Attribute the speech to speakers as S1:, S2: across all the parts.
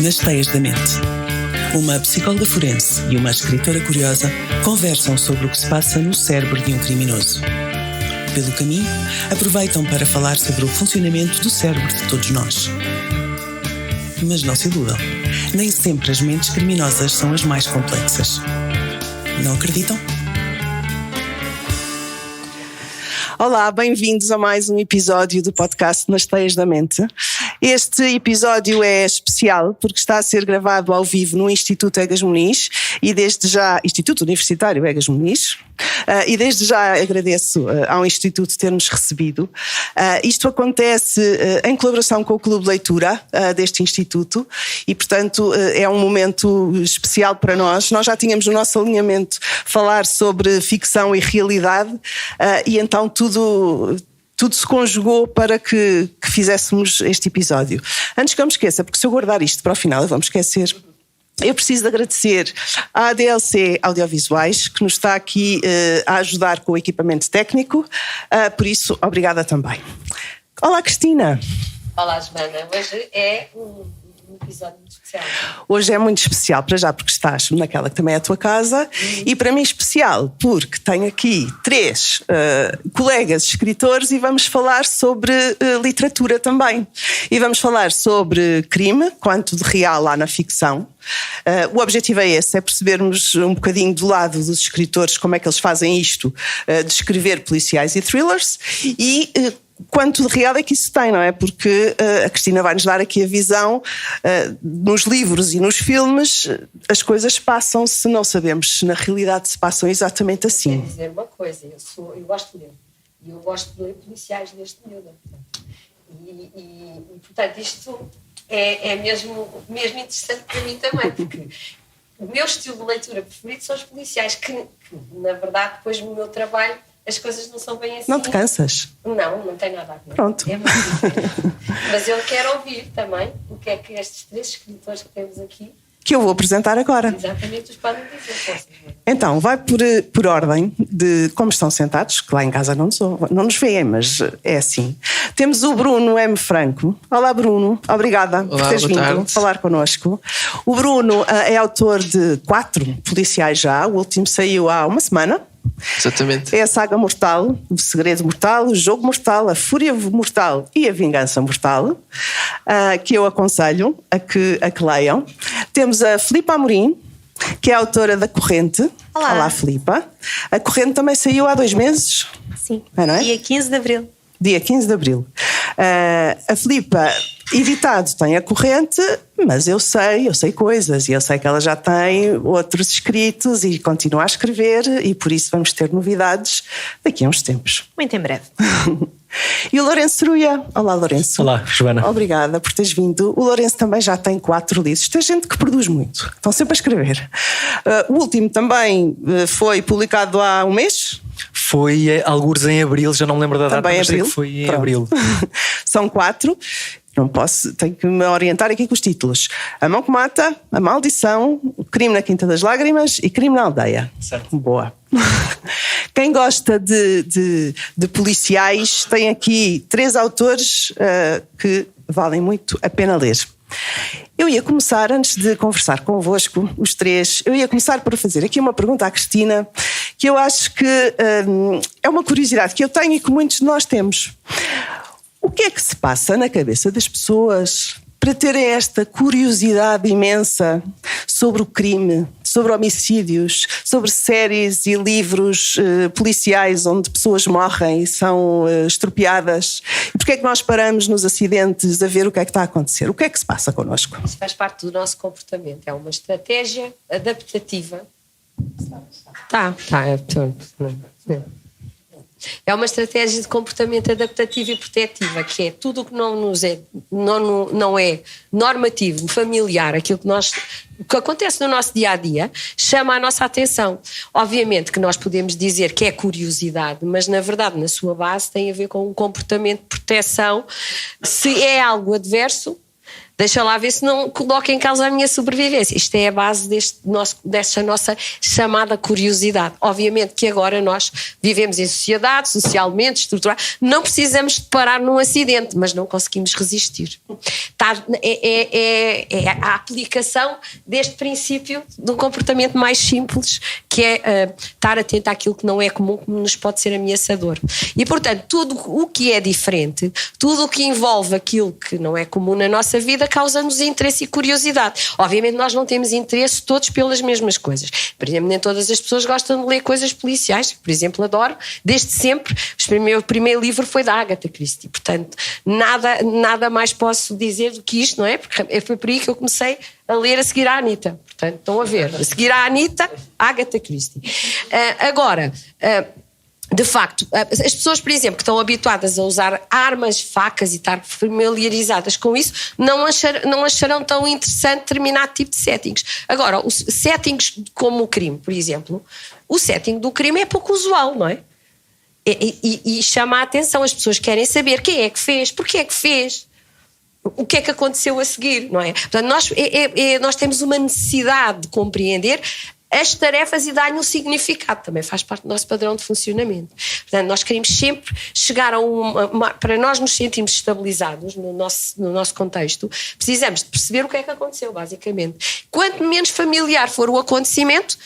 S1: Nas Teias da Mente. Uma psicóloga forense e uma escritora curiosa conversam sobre o que se passa no cérebro de um criminoso. Pelo caminho, aproveitam para falar sobre o funcionamento do cérebro de todos nós. Mas não se iludam, nem sempre as mentes criminosas são as mais complexas. Não acreditam? Olá, bem-vindos a mais um episódio do podcast Nas Teias da Mente. Este episódio é especial porque está a ser gravado ao vivo no Instituto Egas Muniz e desde já, Instituto Universitário Egas Muniz, e desde já agradeço ao Instituto ter-nos recebido. Isto acontece em colaboração com o Clube de Leitura deste Instituto e, portanto, é um momento especial para nós. Nós já tínhamos no nosso alinhamento falar sobre ficção e realidade e então tudo se conjugou para que fizéssemos este episódio. Antes que eu me esqueça, porque se eu guardar isto para o final eu vou me esquecer, eu preciso de agradecer à ADLC Audiovisuais, que nos está aqui a ajudar com o equipamento técnico, por isso, obrigada também. Olá, Cristina.
S2: Olá, Joana. Hoje é um episódio muito especial.
S1: Hoje é muito especial, para já porque estás naquela que também é a tua casa, e para mim especial porque tenho aqui três colegas escritores e vamos falar sobre literatura também. E vamos falar sobre crime, quanto de real há na ficção. O objetivo é esse, é percebermos um bocadinho do lado dos escritores como é que eles fazem isto, de escrever policiais e thrillers, e quanto de real é que isso tem, não é? Porque a Cristina vai-nos dar aqui a visão, nos livros e nos filmes, as coisas passam-se, não sabemos se na realidade se passam exatamente assim.
S2: Quero dizer uma coisa, eu gosto de ler, e eu gosto de ler policiais desde miúda. E portanto, isto é mesmo interessante para mim também, porque o meu estilo de leitura preferido são os policiais, que na verdade, depois do meu trabalho, as coisas não são bem assim.
S1: Não te cansas?
S2: Não tem nada a ver.
S1: Pronto.
S2: É muito diferente. Mas eu quero ouvir também o que é que estes três escritores que temos aqui,
S1: que eu vou apresentar agora.
S2: exatamente, os podem dizer.
S1: Então, vai por ordem de como estão sentados, que lá em casa não nos veem, mas é assim. Temos o Bruno M. Franco. Olá, Bruno. Obrigada por teres vindo falar connosco. O Bruno é autor de 4 policiais já. O último saiu há uma semana.
S3: Exatamente.
S1: É a Saga Mortal, O Segredo Mortal, O Jogo Mortal, A Fúria Mortal e A Vingança Mortal, que eu aconselho a que leiam. Temos a Filipa Amorim, que é a autora da Corrente. Olá, Filipa. A Corrente também saiu há 2 meses.
S4: Sim,
S1: não é?
S4: Dia 15 de Abril.
S1: Dia 15 de Abril. A Filipa, editado, tem A Corrente, mas eu sei coisas, e eu sei que ela já tem outros escritos e continua a escrever, e por isso vamos ter novidades daqui a uns tempos.
S4: Muito em breve.
S1: E o Lourenço Ceruia. Olá, Lourenço.
S5: Olá, Joana.
S1: Obrigada por teres vindo. O Lourenço também já tem 4 livros. Tem gente que produz muito, estão sempre a escrever. O último também foi publicado há um mês.
S5: Foi algures em abril, já não me lembro da data,
S1: também
S5: mas sei
S1: abril.
S5: que foi em
S1: Pronto.
S5: abril.
S1: São 4. Não posso, tenho que me orientar aqui com os títulos. A Mão que Mata, A Maldição, O Crime na Quinta das Lágrimas e Crime na Aldeia.
S5: Certo.
S1: Boa. Quem gosta de policiais tem aqui 3 autores que valem muito a pena ler. Eu ia começar, antes de conversar convosco, os 3, eu ia começar por fazer aqui uma pergunta à Cristina, que eu acho que é uma curiosidade que eu tenho e que muitos de nós temos. O que é que se passa na cabeça das pessoas para terem esta curiosidade imensa sobre o crime, sobre homicídios, sobre séries e livros policiais onde pessoas morrem e são estropiadas? E porquê é que nós paramos nos acidentes a ver o que é que está a acontecer? O que é que se passa connosco?
S2: Isso faz parte do nosso comportamento, é uma estratégia adaptativa. É uma estratégia de comportamento adaptativo e protetiva, que é tudo o que não é normativo, familiar, aquilo que acontece no nosso dia-a-dia, chama a nossa atenção. Obviamente que nós podemos dizer que é curiosidade, mas na verdade na sua base tem a ver com um comportamento de proteção. Se é algo adverso, deixa lá ver se não coloca em causa a minha sobrevivência. Isto é a base desta nossa chamada curiosidade. Obviamente que agora nós vivemos em sociedade, socialmente, estruturada, não precisamos de parar num acidente, mas não conseguimos resistir. É a aplicação deste princípio de um comportamento mais simples, que é estar atento àquilo que não é comum, que nos pode ser ameaçador. E, portanto, tudo o que é diferente, tudo o que envolve aquilo que não é comum na nossa vida, causa-nos interesse e curiosidade. Obviamente nós não temos interesse todos pelas mesmas coisas. Por exemplo, nem todas as pessoas gostam de ler coisas policiais. Por exemplo, adoro, desde sempre, o primeiro livro foi da Agatha Christie. Portanto, nada mais posso dizer do que isto, não é? Porque foi por aí que eu comecei a ler a seguir à Anitta. Portanto, estão a ver, a seguir à Anitta, Agatha Christie. Agora, de facto, as pessoas, por exemplo, que estão habituadas a usar armas, facas e estar familiarizadas com isso, não acharão tão interessante determinado tipo de settings. Agora, os settings como o crime, por exemplo, o setting do crime é pouco usual, não é? E chama a atenção, as pessoas querem saber quem é que fez, porquê é que fez, o que é que aconteceu a seguir, não é? Portanto, nós temos uma necessidade de compreender as tarefas e dar-lhe um significado, também faz parte do nosso padrão de funcionamento. Portanto, nós queremos sempre chegar a para nós nos sentirmos estabilizados no nosso contexto, precisamos de perceber o que é que aconteceu, basicamente. Quanto menos familiar for o acontecimento,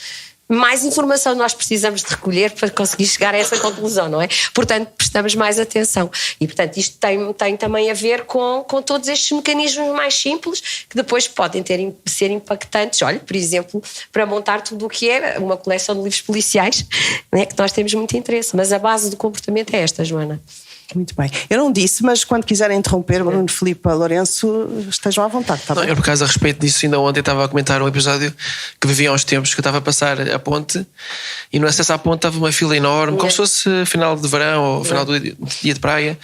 S2: mais informação nós precisamos de recolher para conseguir chegar a essa conclusão, não é? Portanto, prestamos mais atenção. E, portanto, isto tem também a ver com todos estes mecanismos mais simples que depois podem ser impactantes. Olha, por exemplo, para montar tudo o que é uma coleção de livros policiais, né, que nós temos muito interesse. Mas a base do comportamento é esta, Joana.
S1: Muito bem. Eu não disse, mas quando quiserem interromper, Bruno, Filipe, Lourenço, estejam à vontade, está bem?
S3: Eu, por acaso, a respeito disso, ainda ontem estava a comentar um episódio que vivia há uns tempos, que eu estava a passar a ponte e no acesso à ponte estava uma fila enorme, como se fosse final de verão ou final do dia de praia,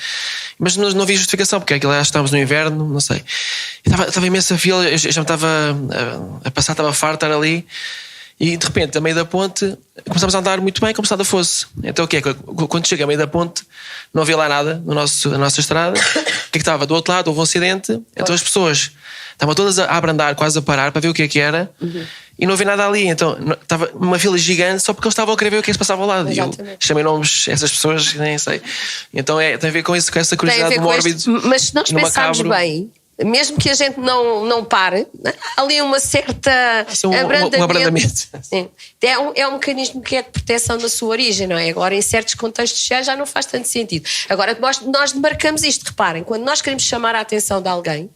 S3: mas não havia justificação, porque aquilo, estávamos no inverno, não sei. Estava imensa fila, eu já me estava a passar, estava farto de estar ali. E de repente, a meio da ponte, começámos a andar muito bem, como se nada fosse. Então o que é? Quando chega a meio da ponte, não havia lá nada na nossa estrada. O que é que estava? Do outro lado houve um acidente, então as pessoas estavam todas a abrandar, quase a parar para ver o que é que era. E não havia nada ali, então estava uma fila gigante só porque eles estavam a querer ver o que é que se passava ao lado. Exatamente. E eu chamei nomes a essas pessoas, nem sei. Então tem a ver com isso, com essa curiosidade do mórbido.
S2: Mas se nós pensarmos bem, mesmo que a gente não pare, há ali uma certa
S3: abrandamento.
S2: Sim. É um mecanismo que é de proteção da sua origem, não é? Agora, em certos contextos sociais já não faz tanto sentido. Agora, nós demarcamos isto, reparem, quando nós queremos chamar a atenção de alguém,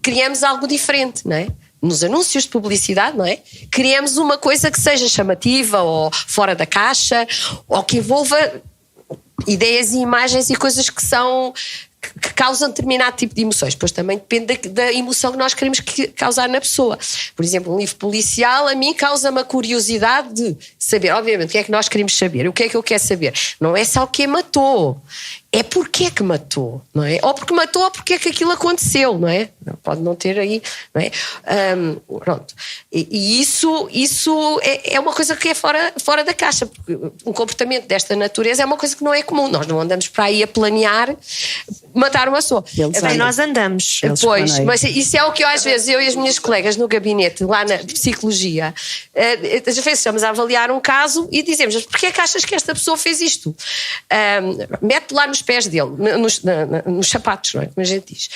S2: criamos algo diferente, não é? Nos anúncios de publicidade, não é? Criamos uma coisa que seja chamativa ou fora da caixa, ou que envolva ideias e imagens e coisas que causam determinado tipo de emoções. Pois também depende da emoção que nós queremos causar na pessoa. Por exemplo, um livro policial a mim causa-me a curiosidade de saber, obviamente, o que é que nós queremos saber. O que é que eu quero saber? Não é só o que matou, é porque é que matou, não é? Ou porque matou ou porque é que aquilo aconteceu, não é? Pode não ter aí, não é? Pronto. E isso é uma coisa que é fora da caixa, porque um comportamento desta natureza é uma coisa que não é comum. Nós não andamos para aí a planear matar uma pessoa.
S4: Bem, nós andamos.
S2: Pois, mas isso é o que às vezes eu e as minhas colegas no gabinete, lá na psicologia, às vezes estamos a avaliar um caso e dizemos, mas porquê é que achas que esta pessoa fez isto? Mete lá nos pés dele, nos sapatos, não é? Como a gente diz.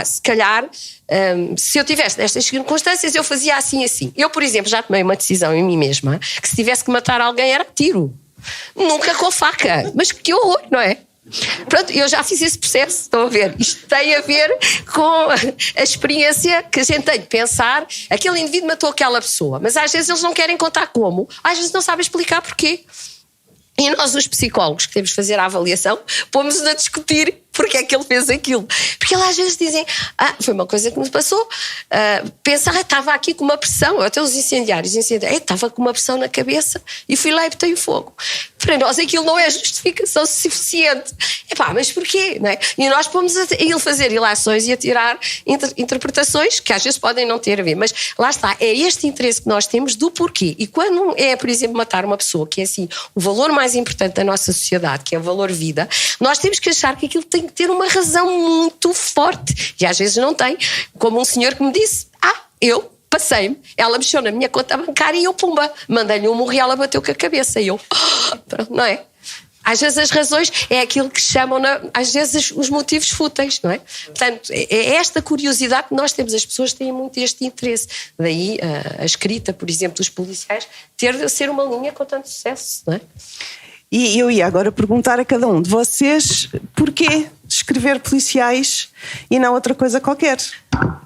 S2: Se calhar, se eu tivesse nestas circunstâncias, eu fazia assim. Eu, por exemplo, já tomei uma decisão em mim mesma que se tivesse que matar alguém era tiro. Nunca com faca. Mas que horror, não é? Pronto, eu já fiz esse processo, estão a ver? Isto tem a ver com a experiência que a gente tem de pensar. Aquele indivíduo matou aquela pessoa, mas às vezes eles não querem contar como, às vezes não sabem explicar porquê. E nós, os psicólogos, que temos de fazer a avaliação, pomos-nos a discutir porque é que ele fez aquilo. Porque eles às vezes dizem, foi uma coisa que me passou, pensar, estava aqui com uma pressão, até os incendiários, estava com uma pressão na cabeça e fui lá e botei o fogo. Para nós aquilo não é justificação suficiente. Mas porquê? Não é? E nós pomos a ele fazer ilações e a tirar interpretações que às vezes podem não ter a ver, mas lá está, é este interesse que nós temos do porquê. E quando é, por exemplo, matar uma pessoa, que é assim o valor mais importante da nossa sociedade, que é o valor vida, nós temos que achar que aquilo tem tem que ter uma razão muito forte. E às vezes não tem. Como um senhor que me disse, eu passei-me, ela mexeu na minha conta bancária e eu, pumba, mandei-lhe um murro e ela bateu com a cabeça. E eu, pronto, não é? Às vezes as razões é aquilo que chamam, às vezes, os motivos fúteis, não é? Portanto, é esta curiosidade que nós temos. As pessoas têm muito este interesse. Daí a escrita, por exemplo, dos policiais, ser uma linha com tanto sucesso, não é?
S1: E eu ia agora perguntar a cada um de vocês porquê escrever policiais e não outra coisa qualquer.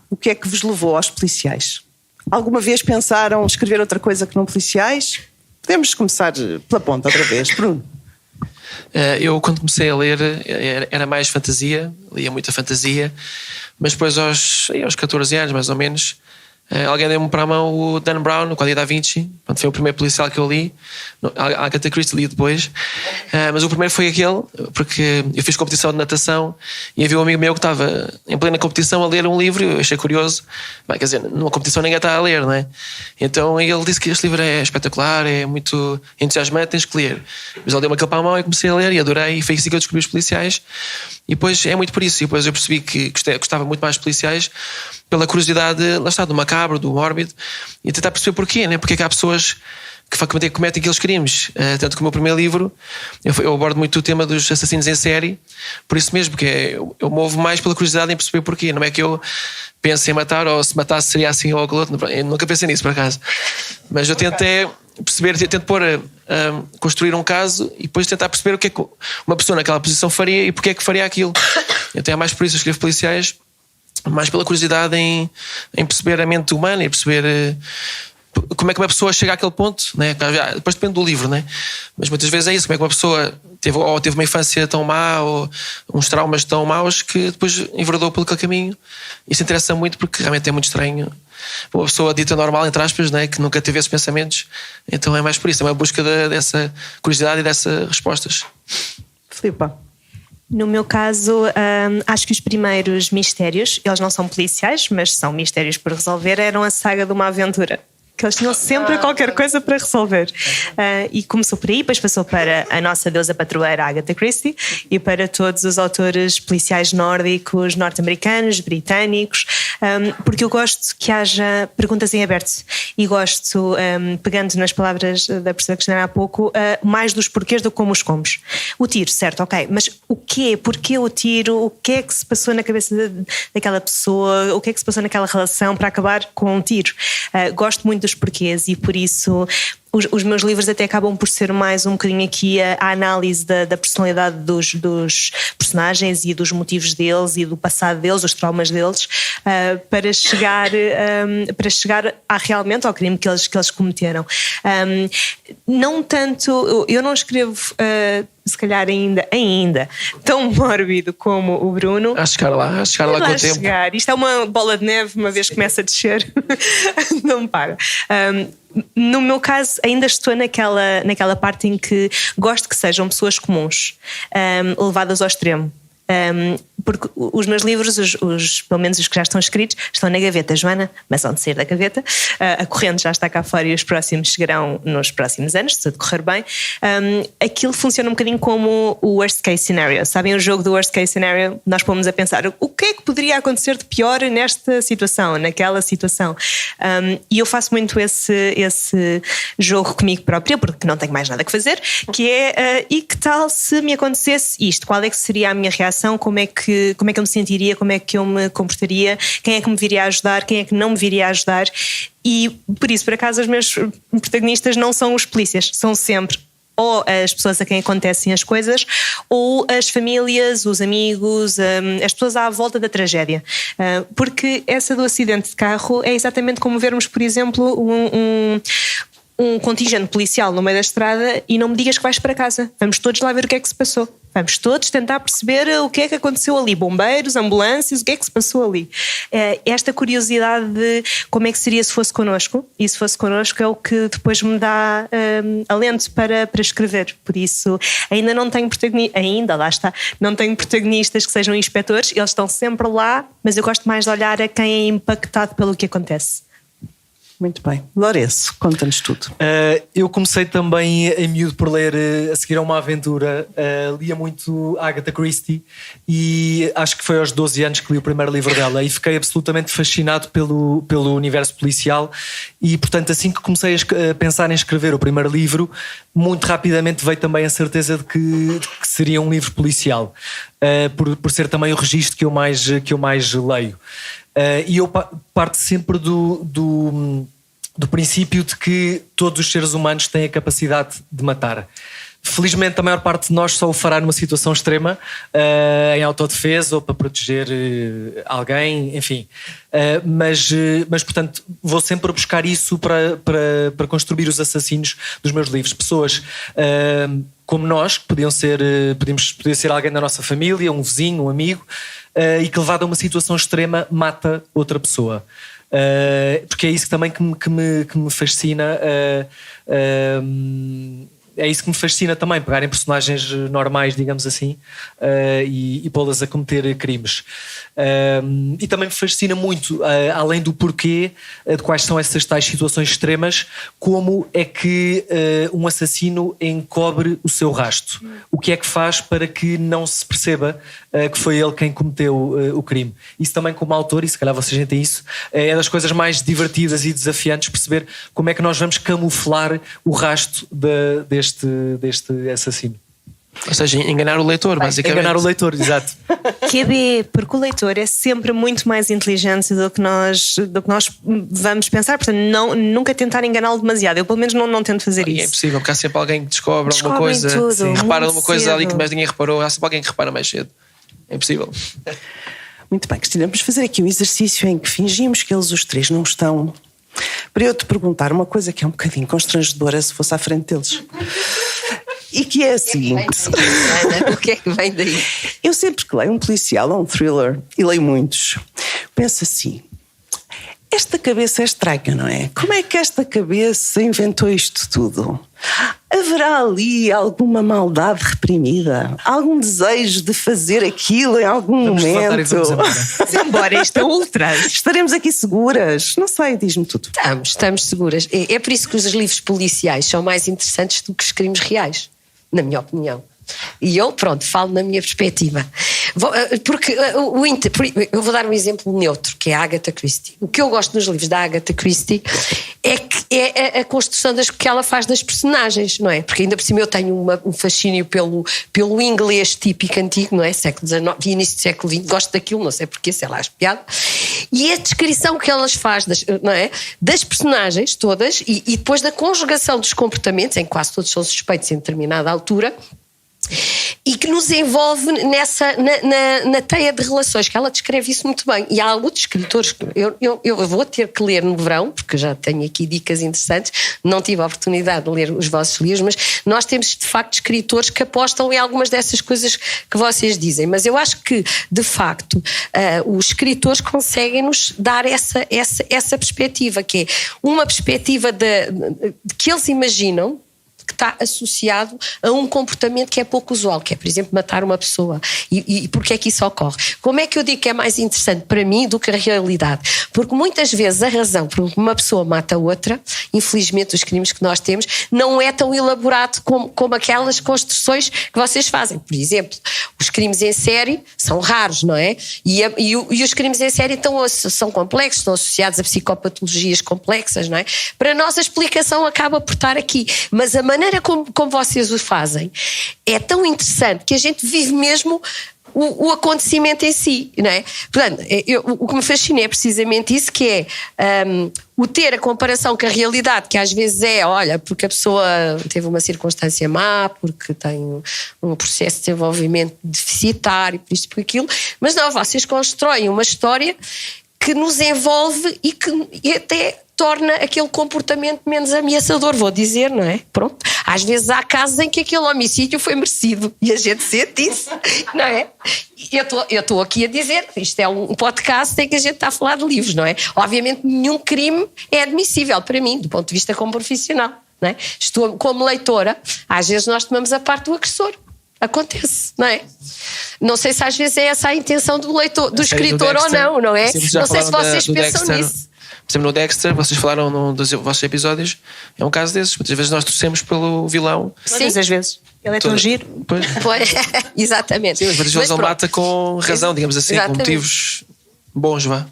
S1: O que é que vos levou aos policiais? Alguma vez pensaram escrever outra coisa que não policiais? Podemos começar pela ponta outra vez. Bruno?
S3: Eu, quando comecei a ler, era mais fantasia, lia muita fantasia, mas depois aos 14 anos, mais ou menos, alguém deu-me para a mão o Dan Brown, o Código da Vinci. Foi o primeiro policial que eu li. A Agatha Christie li depois, mas o primeiro foi aquele, porque eu fiz competição de natação e havia um amigo meu que estava em plena competição a ler um livro. Eu achei curioso. Quer dizer, numa competição ninguém está a ler, não é? Então ele disse que este livro é espetacular, é muito entusiasmante, tens que ler. Mas ele deu-me aquele para a mão e comecei a ler e adorei, e foi assim que eu descobri os policiais. E depois é muito por isso. E depois eu percebi que gostava muito mais de policiais pela curiosidade, lá está, do macabro, do mórbido, e tentar perceber porquê, né? Porque é que há pessoas que cometem aqueles crimes. Tanto que o meu primeiro livro eu abordo muito o tema dos assassinos em série, por isso mesmo, porque eu movo mais pela curiosidade em perceber porquê. Não é que eu pense em matar, ou se matasse seria assim ou aquilo outro. Eu nunca pensei nisso, por acaso. Mas eu tento perceber, tento construir um caso e depois tentar perceber o que é que uma pessoa naquela posição faria e porque é que faria aquilo. Então é mais por isso que eu escrevo policiais, mais pela curiosidade em perceber a mente humana e perceber como é que uma pessoa chega àquele ponto, né? Depois depende do livro, né? Mas muitas vezes é isso, como é que uma pessoa teve uma infância tão má ou uns traumas tão maus que depois enveredou pelo aquele caminho. Isso interessa muito porque realmente é muito estranho uma pessoa dita normal, entre aspas, né? Que nunca teve esses pensamentos. Então é mais por isso, é uma busca dessa curiosidade e dessas respostas.
S1: Filipa?
S4: No meu caso, acho que os primeiros mistérios, eles não são policiais, mas são mistérios por resolver, eram a saga de uma aventura. Que eles tinham sempre qualquer coisa para resolver. E começou por aí, depois passou para a nossa deusa patroeira Agatha Christie e para todos os autores policiais nórdicos, norte-americanos, britânicos, porque eu gosto que haja perguntas em aberto e gosto, pegando nas palavras da professora Cristina há pouco, mais dos porquês do que como os comos. O tiro, certo, ok, mas o quê? Porquê o tiro? O que é que se passou na cabeça daquela pessoa? O que é que se passou naquela relação para acabar com um tiro? Gosto muito dos porquês e por isso os meus livros até acabam por ser mais um bocadinho aqui a análise da personalidade dos personagens e dos motivos deles e do passado deles, os traumas deles, para chegar realmente ao crime que eles cometeram. Não tanto, eu não escrevo se calhar ainda tão mórbido como o Bruno.
S3: A chegar lá com o tempo.
S4: Isto é uma bola de neve, uma vez que começa a descer, não para. No meu caso, ainda estou naquela parte em que gosto que sejam pessoas comuns, levadas ao extremo. Porque os meus livros, pelo menos os que já estão escritos, estão na gaveta, Joana, mas vão de sair da gaveta. A corrente já está cá fora e os próximos chegarão nos próximos anos, se tudo correr bem. Aquilo funciona um bocadinho como o worst case scenario. Sabem o jogo do worst case scenario? Nós pomos a pensar o que é que poderia acontecer de pior nesta situação, naquela situação. E eu faço muito esse jogo comigo própria, porque não tenho mais nada que fazer, que é, e que tal se me acontecesse isto? Qual é que seria a minha reação? Como é que eu me sentiria? Como é que eu me comportaria? Quem é que me viria a ajudar? Quem é que não me viria a ajudar? E por isso, por acaso, os meus protagonistas não são os polícias, são sempre ou as pessoas a quem acontecem as coisas, ou as famílias, os amigos, as pessoas à volta da tragédia. Porque essa do acidente de carro é exatamente como vermos, por exemplo, um contingente policial no meio da estrada e não me digas que vais para casa. Vamos todos lá ver o que é que se passou. Vamos todos tentar perceber o que é que aconteceu ali. Bombeiros, ambulâncias, o que é que se passou ali. Esta curiosidade de como é que seria se fosse connosco, e se fosse connosco é o que depois me dá alento para escrever. Por isso, ainda não tenho não tenho protagonistas que sejam inspectores, eles estão sempre lá, mas eu gosto mais de olhar a quem é impactado pelo que acontece.
S1: Muito bem. Lourenço, conta-nos tudo.
S5: Eu comecei também em miúdo por ler, a seguir a uma aventura, lia muito Agatha Christie e acho que foi aos 12 anos que li o primeiro livro dela e fiquei absolutamente fascinado pelo universo policial e, portanto, assim que comecei a pensar em escrever o primeiro livro, muito rapidamente veio também a certeza de que seria um livro policial, por ser também o registro que eu mais leio. E eu parto sempre do princípio de que todos os seres humanos têm a capacidade de matar. Felizmente a maior parte de nós só o fará numa situação extrema, em autodefesa ou para proteger alguém, enfim. Mas portanto vou sempre buscar isso para construir os assassinos dos meus livros. Pessoas como nós, que podia ser alguém da nossa família, um vizinho, um amigo, e que levado a uma situação extrema mata outra pessoa. Porque é isso também que me fascina. É isso que me fascina também, pegarem personagens normais, digamos assim, e pô-las a cometer crimes. E também me fascina muito, além do porquê de quais são essas tais situações extremas, como é que um assassino encobre o seu rastro. O que é que faz para que não se perceba que foi ele quem cometeu o crime. Isso também, como autor, e se calhar vocês sentem isso, é das coisas mais divertidas e desafiantes, perceber como é que nós vamos camuflar o rastro deste assassino.
S3: Ou seja, enganar o leitor, basicamente.
S5: Enganar o leitor, exato.
S4: QB, porque o leitor é sempre muito mais inteligente do que nós vamos pensar, portanto nunca tentar enganá-lo demasiado. Eu pelo menos não tento fazer isso.
S3: É impossível, porque há sempre alguém que descobre alguma coisa,
S4: tudo,
S3: repara numa coisa
S4: cedo.
S3: ali que mais ninguém reparou, há sempre alguém que repara mais cedo. É impossível.
S1: Muito bem, Cristina, vamos fazer aqui um exercício em que fingimos que eles os três não estão, para eu te perguntar uma coisa que é um bocadinho constrangedora se fosse à frente deles. E que é a seguinte.
S2: O que é que vem daí?
S1: Eu sempre que leio um policial ou um thriller, e leio muitos, penso assim: esta cabeça é estranha, não é? Como é que esta cabeça inventou isto tudo? Haverá ali alguma maldade reprimida? Algum desejo de fazer aquilo em algum momento?
S4: Embora isto é ultra.
S1: Estaremos aqui seguras? Não sei, diz-me tudo.
S2: Estamos seguras. É por isso que os livros policiais são mais interessantes do que os crimes reais, na minha opinião. E eu, pronto, falo na minha perspectiva. Porque eu vou dar um exemplo neutro, que é a Agatha Christie. O que eu gosto nos livros da Agatha Christie é a construção que ela faz das personagens, não é? Porque ainda por cima eu tenho um fascínio pelo inglês típico antigo, não é? Século XIX e início do século XX. Gosto daquilo, não sei porquê, sei lá, espiado. E a descrição que elas fazem, não é? Das personagens todas e depois da conjugação dos comportamentos, em que quase todos são suspeitos em determinada altura, e que nos envolve na teia de relações, que ela descreve isso muito bem. E há outros escritores, eu vou ter que ler no verão, porque já tenho aqui dicas interessantes, não tive a oportunidade de ler os vossos livros, mas nós temos de facto escritores que apostam em algumas dessas coisas que vocês dizem, mas eu acho que de facto os escritores conseguem-nos dar essa perspectiva, que é uma perspectiva de que eles imaginam que está associado a um comportamento que é pouco usual, que é, por exemplo, matar uma pessoa. E porquê é que isso ocorre? Como é que eu digo que é mais interessante para mim do que a realidade? Porque muitas vezes a razão por que uma pessoa mata outra, infelizmente os crimes que nós temos, não é tão elaborado como aquelas construções que vocês fazem. Por exemplo, os crimes em série são raros, não é? E os crimes em série são complexos, estão associados a psicopatologias complexas, não é? Para nós a explicação acaba por estar aqui, mas a maneira como vocês o fazem é tão interessante que a gente vive mesmo o acontecimento em si, não é? Portanto, o que me fascina é precisamente isso, que é o ter a comparação com a realidade, que às vezes olha, porque a pessoa teve uma circunstância má, porque tem um processo de desenvolvimento deficitário, por isto, por aquilo, mas não, vocês constroem uma história que nos envolve e até torna aquele comportamento menos ameaçador, vou dizer, não é? Pronto. Às vezes há casos em que aquele homicídio foi merecido e a gente sente isso, não é? Eu estou aqui a dizer, isto é um podcast em que a gente está a falar de livros, não é? Obviamente nenhum crime é admissível para mim, do ponto de vista como profissional, não é? Estou como leitora, às vezes nós tomamos a parte do agressor. Acontece, não é? Não sei se às vezes é essa a intenção do leitor, do escritor ou não é? Não sei se vocês pensam nisso.
S3: Por exemplo, no Dexter, vocês falaram num dos vossos episódios, é um caso desses. Muitas vezes nós torcemos pelo vilão.
S4: Todas as vezes. Ele é tão giro.
S3: Pois.
S2: Pois, exatamente.
S3: Sim, mas muitas vezes ele
S2: pronto.
S3: mata com razão, digamos assim, com
S2: Exatamente.
S3: motivos bons, vá.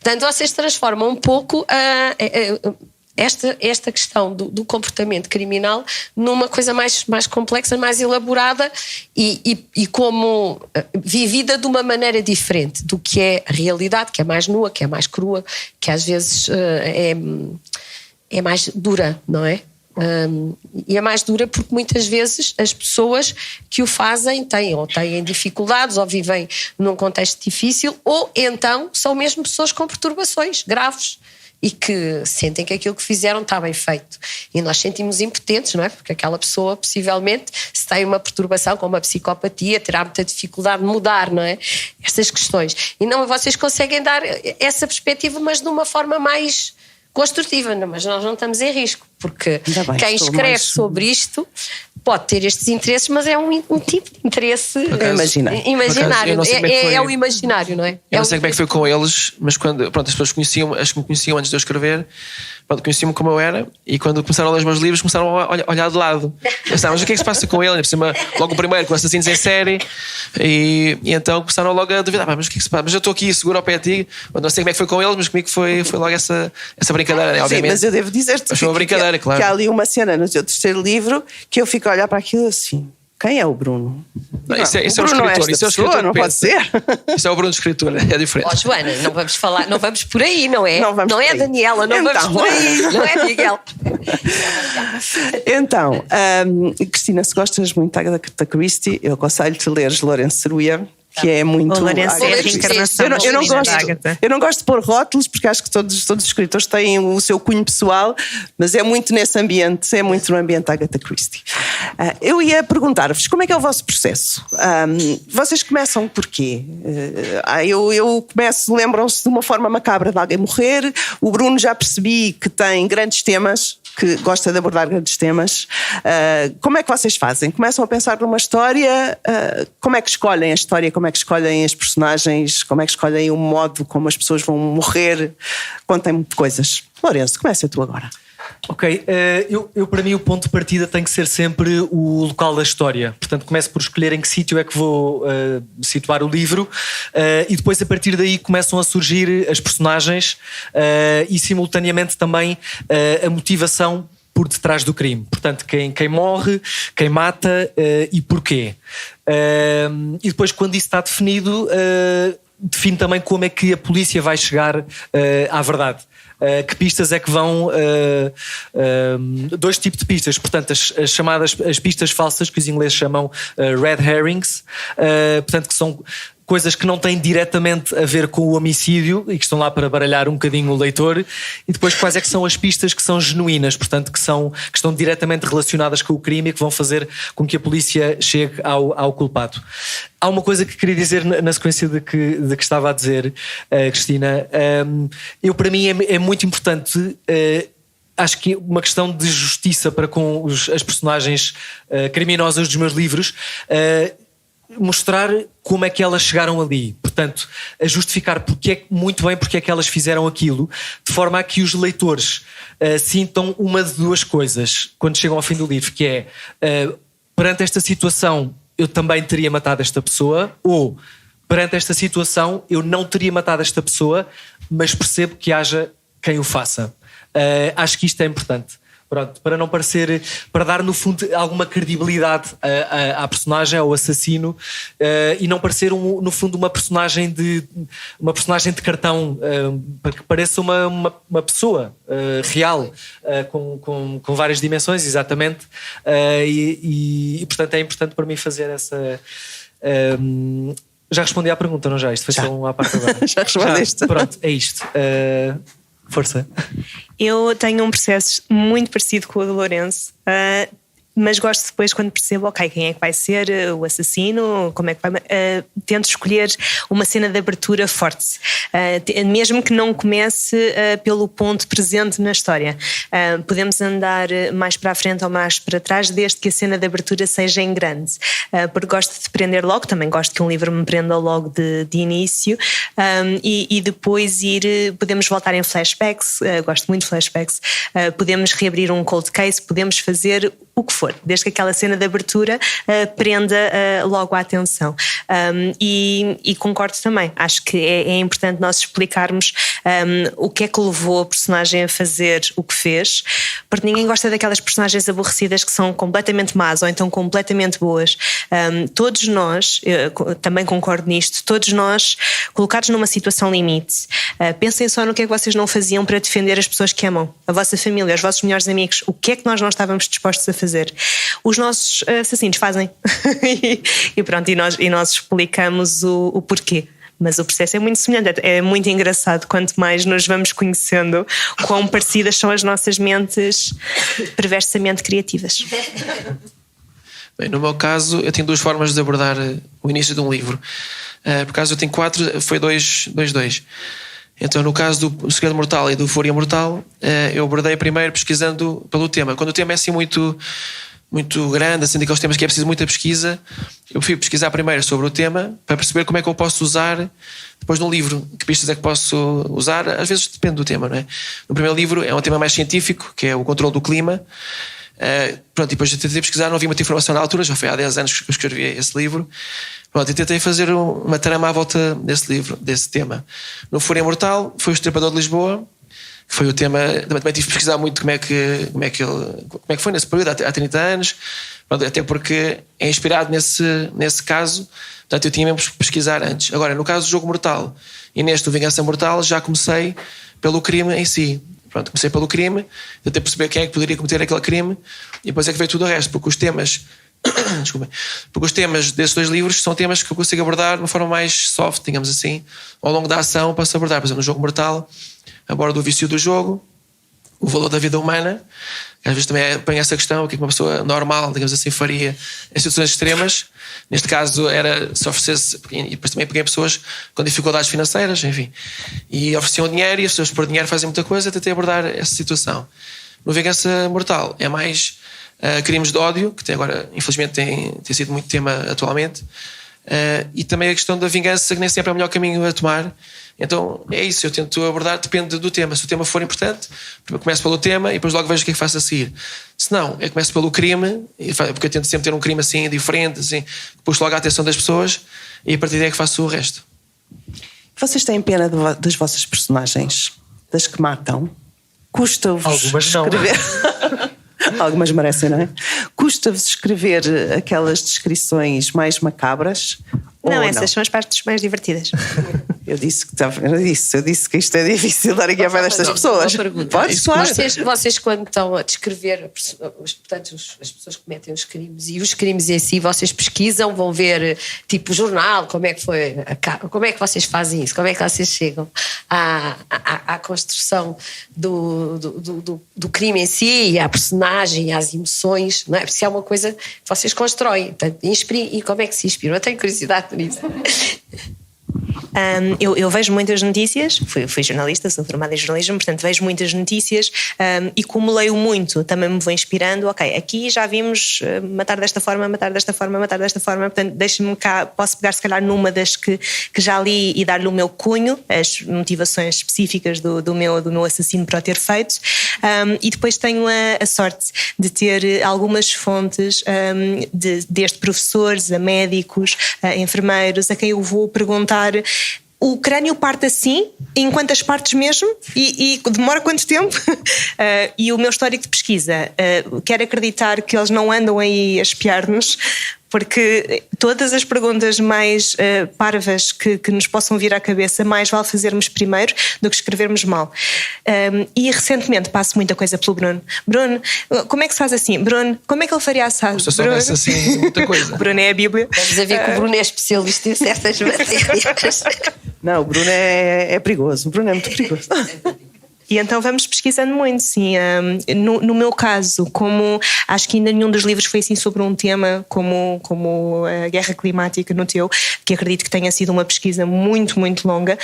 S2: Portanto, vocês transformam um pouco esta questão do comportamento criminal numa coisa mais complexa, mais elaborada e como vivida de uma maneira diferente do que é a realidade, que é mais nua, que é mais crua, que às vezes é mais dura, não é? E é mais dura porque muitas vezes as pessoas que o fazem têm dificuldades ou vivem num contexto difícil, ou então são mesmo pessoas com perturbações graves e que sentem que aquilo que fizeram está bem feito. E nós sentimos impotentes, não é? Porque aquela pessoa, possivelmente, se tem uma perturbação como uma psicopatia, terá muita dificuldade de mudar, não é? Estas questões. E não, vocês conseguem dar essa perspectiva, mas de uma forma mais construtiva, não, mas nós não estamos em risco, porque quem escreve sobre isto pode ter estes interesses, mas é um tipo de interesse imaginário. É o imaginário, não é?
S3: Eu não sei como é que foi com eles, mas quando as pessoas conheciam, as que me conheciam antes de eu escrever, conheciam-me como eu era, e quando começaram a ler os meus livros, começaram a olhar de lado. Pensavam, mas o que é que se passa com ele? Por cima, logo o primeiro, com assassinos em série, e então começaram logo a duvidar, mas o que é que se passa? Mas eu estou aqui seguro ao pé de ti, eu não sei como é que foi com eles, mas comigo foi logo essa brincadeira, né? Obviamente.
S1: Sim, mas eu devo dizer-te
S3: foi uma brincadeira, claro.
S1: Que há ali uma cena no teu terceiro livro que eu fico a olhar para aquilo assim. Quem é o Bruno?
S3: Não, isso é o escritor. Isso é o escritor.
S1: Não pode ser.
S3: Isso é o Bruno do escritor, é diferente.
S2: Ó, Joana, não vamos por aí, não é?
S1: Não
S2: é Daniela, não vamos por aí, não é Miguel?
S1: Então, Cristina, se gostas muito da Agatha Christie, eu aconselho-te a leres Lourenço Cerulha, que é muito.
S4: Lourenço é a reencarnação da Agatha.
S1: Eu não gosto de pôr rótulos, porque acho que todos os escritores têm o seu cunho pessoal, mas é muito nesse ambiente, é muito no ambiente da Agatha Christie. Eu ia perguntar-vos como é que é o vosso processo. Vocês começam por quê? Eu começo, lembram-se de uma forma macabra de alguém morrer. O Bruno, já percebi que tem grandes temas, que gosta de abordar grandes temas. Como é que vocês fazem? Começam a pensar numa história? Como é que escolhem a história? Como é que escolhem as personagens? Como é que escolhem o modo como as pessoas vão morrer? Contem-me coisas. Lourenço, começa tu agora.
S5: Ok, eu para mim o ponto de partida tem que ser sempre o local da história. Portanto, começo por escolher em que sítio é que vou situar o livro, e depois a partir daí começam a surgir as personagens e simultaneamente também a motivação por detrás do crime. Portanto, quem morre, quem mata e porquê. E depois, quando isso está definido, define também como é que a polícia vai chegar à verdade. Que pistas é que vão... dois tipos de pistas. Portanto, as chamadas as pistas falsas, que os ingleses chamam red herrings, portanto, que são coisas que não têm diretamente a ver com o homicídio e que estão lá para baralhar um bocadinho o leitor. E depois, quais é que são as pistas que são genuínas, portanto, que estão diretamente relacionadas com o crime e que vão fazer com que a polícia chegue ao culpado. Há uma coisa que queria dizer na sequência de que estava a dizer, Cristina. Para mim é muito importante, acho que uma questão de justiça para com as personagens criminosas dos meus livros, mostrar como é que elas chegaram ali, portanto, a justificar porque é que elas fizeram aquilo, de forma a que os leitores sintam uma de duas coisas quando chegam ao fim do livro, que é perante esta situação eu também teria matado esta pessoa, ou perante esta situação eu não teria matado esta pessoa, mas percebo que haja quem o faça. Acho que isto é importante. Pronto, para não parecer, para dar no fundo alguma credibilidade à personagem, ao assassino, e não parecer no fundo uma personagem de cartão, para que pareça uma pessoa real, com várias dimensões, exatamente, e portanto é importante para mim fazer essa... já respondi à pergunta, não já? Isto foi só uma parte agora.
S1: Já respondeste.
S5: Pronto, é isto. Força.
S4: Eu tenho um processo muito parecido com o do Lourenço. mas gosto depois quando percebo, ok, quem é que vai ser o assassino, como é que vai. Tento escolher uma cena de abertura forte, mesmo que não comece pelo ponto presente na história. Podemos andar mais para a frente ou mais para trás, desde que a cena de abertura seja em grande, porque gosto de prender logo, também gosto que um livro me prenda logo de início, e depois podemos voltar em flashbacks, gosto muito de flashbacks, podemos reabrir um cold case, podemos fazer o que for, desde que aquela cena de abertura prenda logo a atenção. E concordo também, acho que é importante nós explicarmos o que é que levou a personagem a fazer o que fez, porque ninguém gosta daquelas personagens aborrecidas que são completamente más ou então completamente boas. Todos nós, também concordo nisto, todos nós colocados numa situação limite, pensem só no que é que vocês não faziam para defender as pessoas que amam, a vossa família, os vossos melhores amigos, o que é que nós não estávamos dispostos a fazer. Os nossos assassinos fazem e pronto, e nós explicamos o porquê. Mas o processo é muito semelhante, é muito engraçado quanto mais nos vamos conhecendo, quão parecidas são as nossas mentes perversamente criativas.
S3: Bem, no meu caso, eu tenho duas formas de abordar o início de um livro. Por acaso eu tenho 4, foi 2. Então, no caso do Segredo Mortal e do Fúria Mortal, eu abordei primeiro pesquisando pelo tema. Quando o tema é assim muito grande, assim daqueles temas que é preciso muita pesquisa, eu prefiro pesquisar primeiro sobre o tema para perceber como é que eu posso usar depois no livro. Que pistas é que posso usar? Às vezes depende do tema, não é? No primeiro livro é um tema mais científico, que é o controle do clima. Pronto, e depois eu tentei pesquisar, não havia muita informação na altura, já foi há 10 anos que eu escrevi esse livro. Pronto, e tentei fazer uma trama à volta desse livro, desse tema. No Fúria Mortal foi o Estripador de Lisboa, que foi o tema. Também tive de pesquisar muito como é que foi nesse período, há 30 anos. Pronto, até porque é inspirado nesse caso, portanto eu tinha mesmo que pesquisar antes. Agora, no caso do Jogo Mortal e neste do Vingança Mortal, já comecei pelo crime em si. Pronto, comecei pelo crime, tentei perceber quem é que poderia cometer aquele crime e depois é que veio tudo o resto, porque os temas desculpa, porque os temas desses 2 livros são temas que eu consigo abordar de uma forma mais soft, digamos assim, ao longo da ação posso abordar. Por exemplo, no Jogo Mortal abordo o vício do jogo, o valor da vida humana, que às vezes também põe essa questão, o que uma pessoa normal, digamos assim, faria em situações extremas. Neste caso era se oferecesse, e depois também peguei pessoas com dificuldades financeiras, enfim, e ofereciam dinheiro e as pessoas por dinheiro fazem muita coisa, tentei abordar essa situação. No Vingança Mortal é mais crimes de ódio, que agora infelizmente tem sido muito tema atualmente, e também a questão da vingança, que nem sempre é o melhor caminho a tomar. Então é isso, eu tento abordar, depende do tema. Se o tema for importante, eu começo pelo tema e depois logo vejo o que é que faço a seguir. Se não, eu começo pelo crime, porque eu tento sempre ter um crime assim diferente, assim, que puxo logo a atenção das pessoas e a partir daí é que faço o resto.
S1: Vocês têm pena das vossas personagens? Das que matam? Custa-vos
S5: algumas
S1: escrever...
S5: não.
S1: Algumas merecem, não é? Custa-vos escrever aquelas descrições mais macabras?
S4: Não, essas são as partes mais divertidas.
S1: Eu disse que isto é difícil dar aqui a pé destas pessoas.
S2: Podes, claro. Vocês quando estão a descrever portanto, as pessoas que cometem os crimes e os crimes em si, vocês pesquisam, vão ver tipo o jornal, como é que foi, como é que vocês fazem isso, como é que vocês chegam à construção do crime em si, e à personagem, às emoções, não é? Porque se é uma coisa que vocês constroem, portanto, e como é que se inspiram? Eu tenho curiosidade nisso.
S4: Eu vejo muitas notícias, fui jornalista, sou formada em jornalismo, portanto vejo muitas notícias, e como leio muito também me vou inspirando. Ok, aqui já vimos matar desta forma, portanto deixe-me cá, posso pegar se calhar numa das que já li e dar-lhe o meu cunho, as motivações específicas do meu assassino para o ter feito, e depois tenho a sorte de ter algumas fontes, desde professores a médicos, a enfermeiros, a quem eu vou perguntar: o crânio parte assim, em quantas partes mesmo? E demora quanto tempo? E o meu histórico de pesquisa, quero acreditar que eles não andam aí a espiar-nos, porque todas as perguntas mais parvas que nos possam vir à cabeça, mais vale fazermos primeiro do que escrevermos mal. E recentemente passo muita coisa pelo Bruno. Bruno, como é que se faz assim? Bruno, como é que ele faria assado?
S3: Se eu soubesse assim muita coisa.
S4: O Bruno é a Bíblia.
S2: Vamos a ver que o Bruno é especialista em certas matérias.
S1: Não, o Bruno é perigoso. O Bruno é muito perigoso.
S4: E então vamos pesquisando muito, sim. No meu caso, como acho que ainda nenhum dos livros foi assim sobre um tema como a guerra climática no teu, que acredito que tenha sido uma pesquisa muito, muito longa,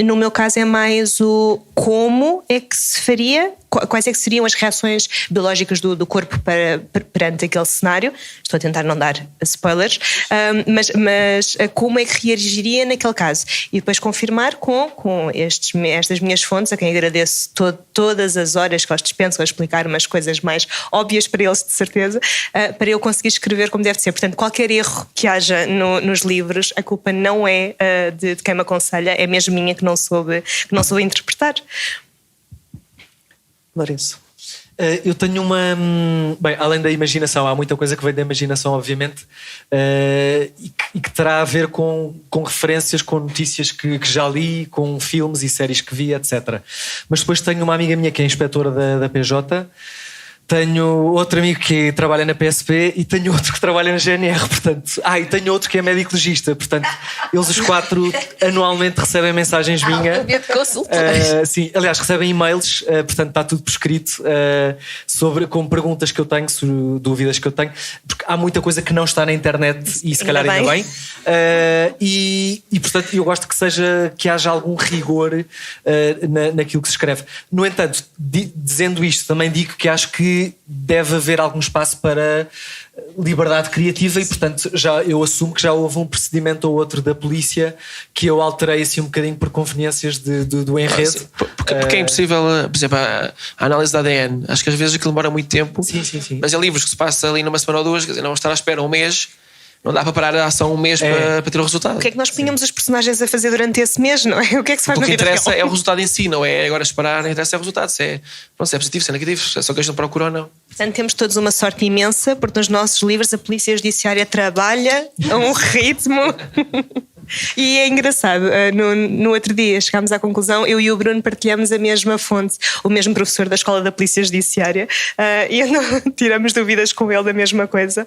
S4: no meu caso é mais o como é que se faria, quais é que seriam as reações biológicas do corpo perante aquele cenário. Estou a tentar não dar spoilers, mas como é que reagiria naquele caso. E depois confirmar com estas minhas fontes, a quem agradeço todas as horas que eles dispensam a explicar umas coisas mais óbvias para eles, de certeza, para eu conseguir escrever como deve ser. Portanto, qualquer erro que haja nos livros, a culpa não é de quem me aconselha, é mesmo minha que não soube interpretar.
S1: Lourenço.
S5: Eu tenho uma... Bem, além da imaginação, há muita coisa que vem da imaginação, obviamente, e que terá a ver com referências, com notícias que já li, com filmes e séries que vi, etc. Mas depois tenho uma amiga minha que é inspetora da PJ, tenho outro amigo que trabalha na PSP e tenho outro que trabalha na GNR, portanto... e tenho outro que é médico legista, portanto, eles os 4 anualmente recebem mensagens minhas. Sim, aliás, recebem e-mails, portanto está tudo por escrito, com perguntas que eu tenho, dúvidas que eu tenho, porque há muita coisa que não está na internet e se calhar ainda bem. E portanto, eu gosto que haja algum rigor naquilo que se escreve. No entanto, dizendo isto, também digo que acho que deve haver algum espaço para liberdade criativa e, portanto, eu assumo que já houve um procedimento ou outro da polícia que eu alterei assim um bocadinho por conveniências do enredo.
S3: Porque é impossível, por exemplo, a análise da ADN. Acho que às vezes aquilo demora muito tempo.
S5: Sim.
S3: Mas em livros que se passa ali numa semana ou duas, quer dizer, não estar à espera um mês. Não dá para parar a ação um mês para ter o resultado.
S4: O que é que nós punhamos os personagens a fazer durante esse mês, não é? O que é que se faz na vida real?
S3: O que interessa é o resultado em si, não é agora esperar, interessa é o resultado. Se é positivo, se é negativo, se é só que eles não procuram ou não.
S4: Portanto, temos todos uma sorte imensa, porque nos nossos livros a Polícia Judiciária trabalha a um ritmo... E é engraçado, no outro dia chegámos à conclusão, eu e o Bruno partilhamos a mesma fonte, o mesmo professor da Escola da Polícia Judiciária, e tiramos dúvidas com ele da mesma coisa.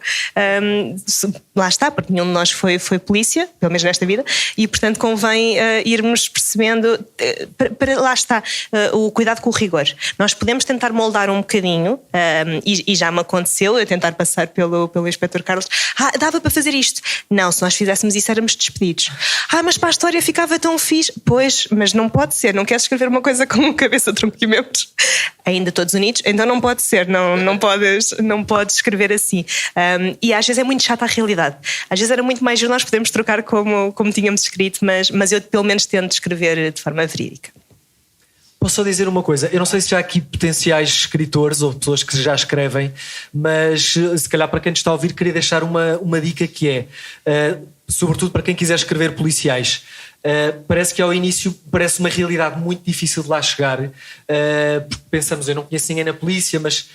S4: Lá está, porque nenhum de nós foi polícia, pelo menos nesta vida, e portanto convém irmos percebendo, lá está, o cuidado com o rigor. Nós podemos tentar moldar um bocadinho, e já me aconteceu eu tentar passar pelo Inspetor Carlos, dava para fazer isto. Não, se nós fizéssemos isso éramos despedidos. Mas para a história ficava tão fixe. Pois, mas não pode ser. Não queres escrever uma coisa com cabeça, tronco e membros? Ainda todos unidos? Então não pode ser. Não podes escrever assim. E às vezes é muito chata a realidade. Às vezes era muito mais giro, nós podemos trocar como tínhamos escrito, mas eu pelo menos tento escrever de forma verídica.
S5: Posso só dizer uma coisa? Eu não sei se já há aqui potenciais escritores ou pessoas que já escrevem, mas se calhar para quem nos está a ouvir queria deixar uma dica que é... sobretudo para quem quiser escrever policiais, parece que ao início parece uma realidade muito difícil de lá chegar, porque pensamos, eu não conheço ninguém na polícia, mas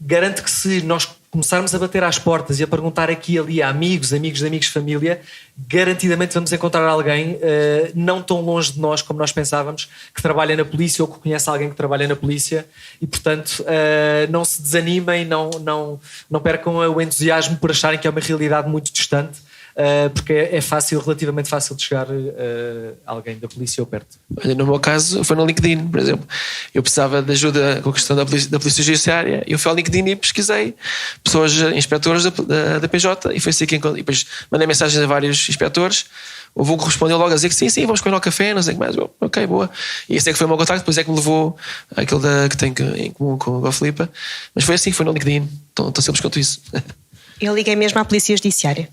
S5: garanto que se nós começarmos a bater às portas e a perguntar aqui e ali a amigos de amigos, família, garantidamente vamos encontrar alguém não tão longe de nós como nós pensávamos, que trabalha na polícia ou que conhece alguém que trabalha na polícia, e portanto não se desanimem, não percam o entusiasmo por acharem que é uma realidade muito distante, porque é relativamente fácil de chegar a alguém da polícia ou perto.
S3: Olha, no meu caso foi no LinkedIn, por exemplo. Eu precisava de ajuda com a questão da polícia judiciária e eu fui ao LinkedIn e pesquisei pessoas, inspectores da PJ, e foi assim que encontrei. E depois mandei mensagens a vários inspectores. Houve um que respondeu logo a dizer que sim, vamos comer ao café, não sei o que mais. Ok, boa. E esse é que foi o meu contacto, depois é que me levou àquele que tem em comum com a Filipa. Mas foi assim, foi no LinkedIn. Tão simples quanto isso.
S4: Eu liguei mesmo à Polícia Judiciária.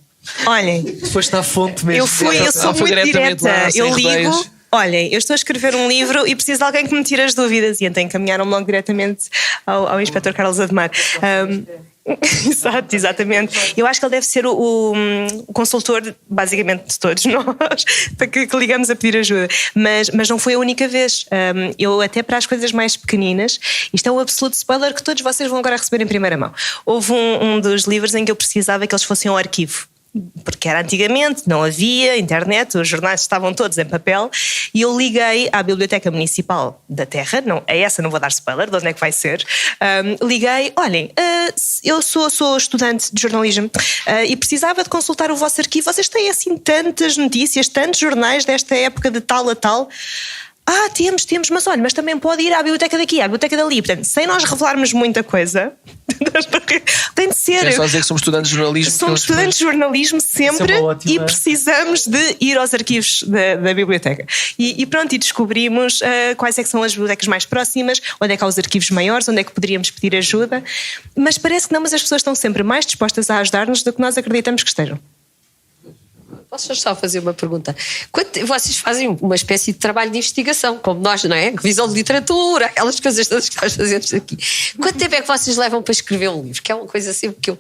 S4: Olhem,
S5: depois está a fonte mesmo.
S4: Eu sou muito direta. Eu ligo, olhem, eu estou a escrever um livro e preciso de alguém que me tire as dúvidas. E então encaminharam-me logo diretamente ao Inspetor Carlos Ademar. Exatamente. Eu acho que ele deve ser o consultor, basicamente, de todos nós, para que ligamos a pedir ajuda. Mas não foi a única vez. Eu, até para as coisas mais pequeninas, isto é um absoluto spoiler que todos vocês vão agora receber em primeira mão. Houve um dos livros em que eu precisava que eles fossem ao arquivo. Porque era antigamente, não havia internet, os jornais estavam todos em papel, e eu liguei à Biblioteca Municipal da Terra, não vou dar spoiler, de onde é que vai ser, liguei, olhem, eu sou estudante de jornalismo e precisava de consultar o vosso arquivo, vocês têm assim tantas notícias, tantos jornais desta época de tal a tal. Temos, mas olha, mas também pode ir à biblioteca daqui, à biblioteca dali. Portanto, sem nós revelarmos muita coisa, tem de ser.
S3: É só dizer que somos estudantes de jornalismo.
S4: Somos estudantes de jornalismo sempre e precisamos de ir aos arquivos da biblioteca. E pronto, e descobrimos quais é que são as bibliotecas mais próximas, onde é que há os arquivos maiores, onde é que poderíamos pedir ajuda. Mas parece que não, mas as pessoas estão sempre mais dispostas a ajudar-nos do que nós acreditamos que estejam.
S2: Posso só fazer uma pergunta? Quando vocês fazem uma espécie de trabalho de investigação, como nós, não é? Visão de literatura, aquelas coisas todas que nós fazemos aqui. Quanto tempo é que vocês levam para escrever um livro? Que é uma coisa sempre que eu...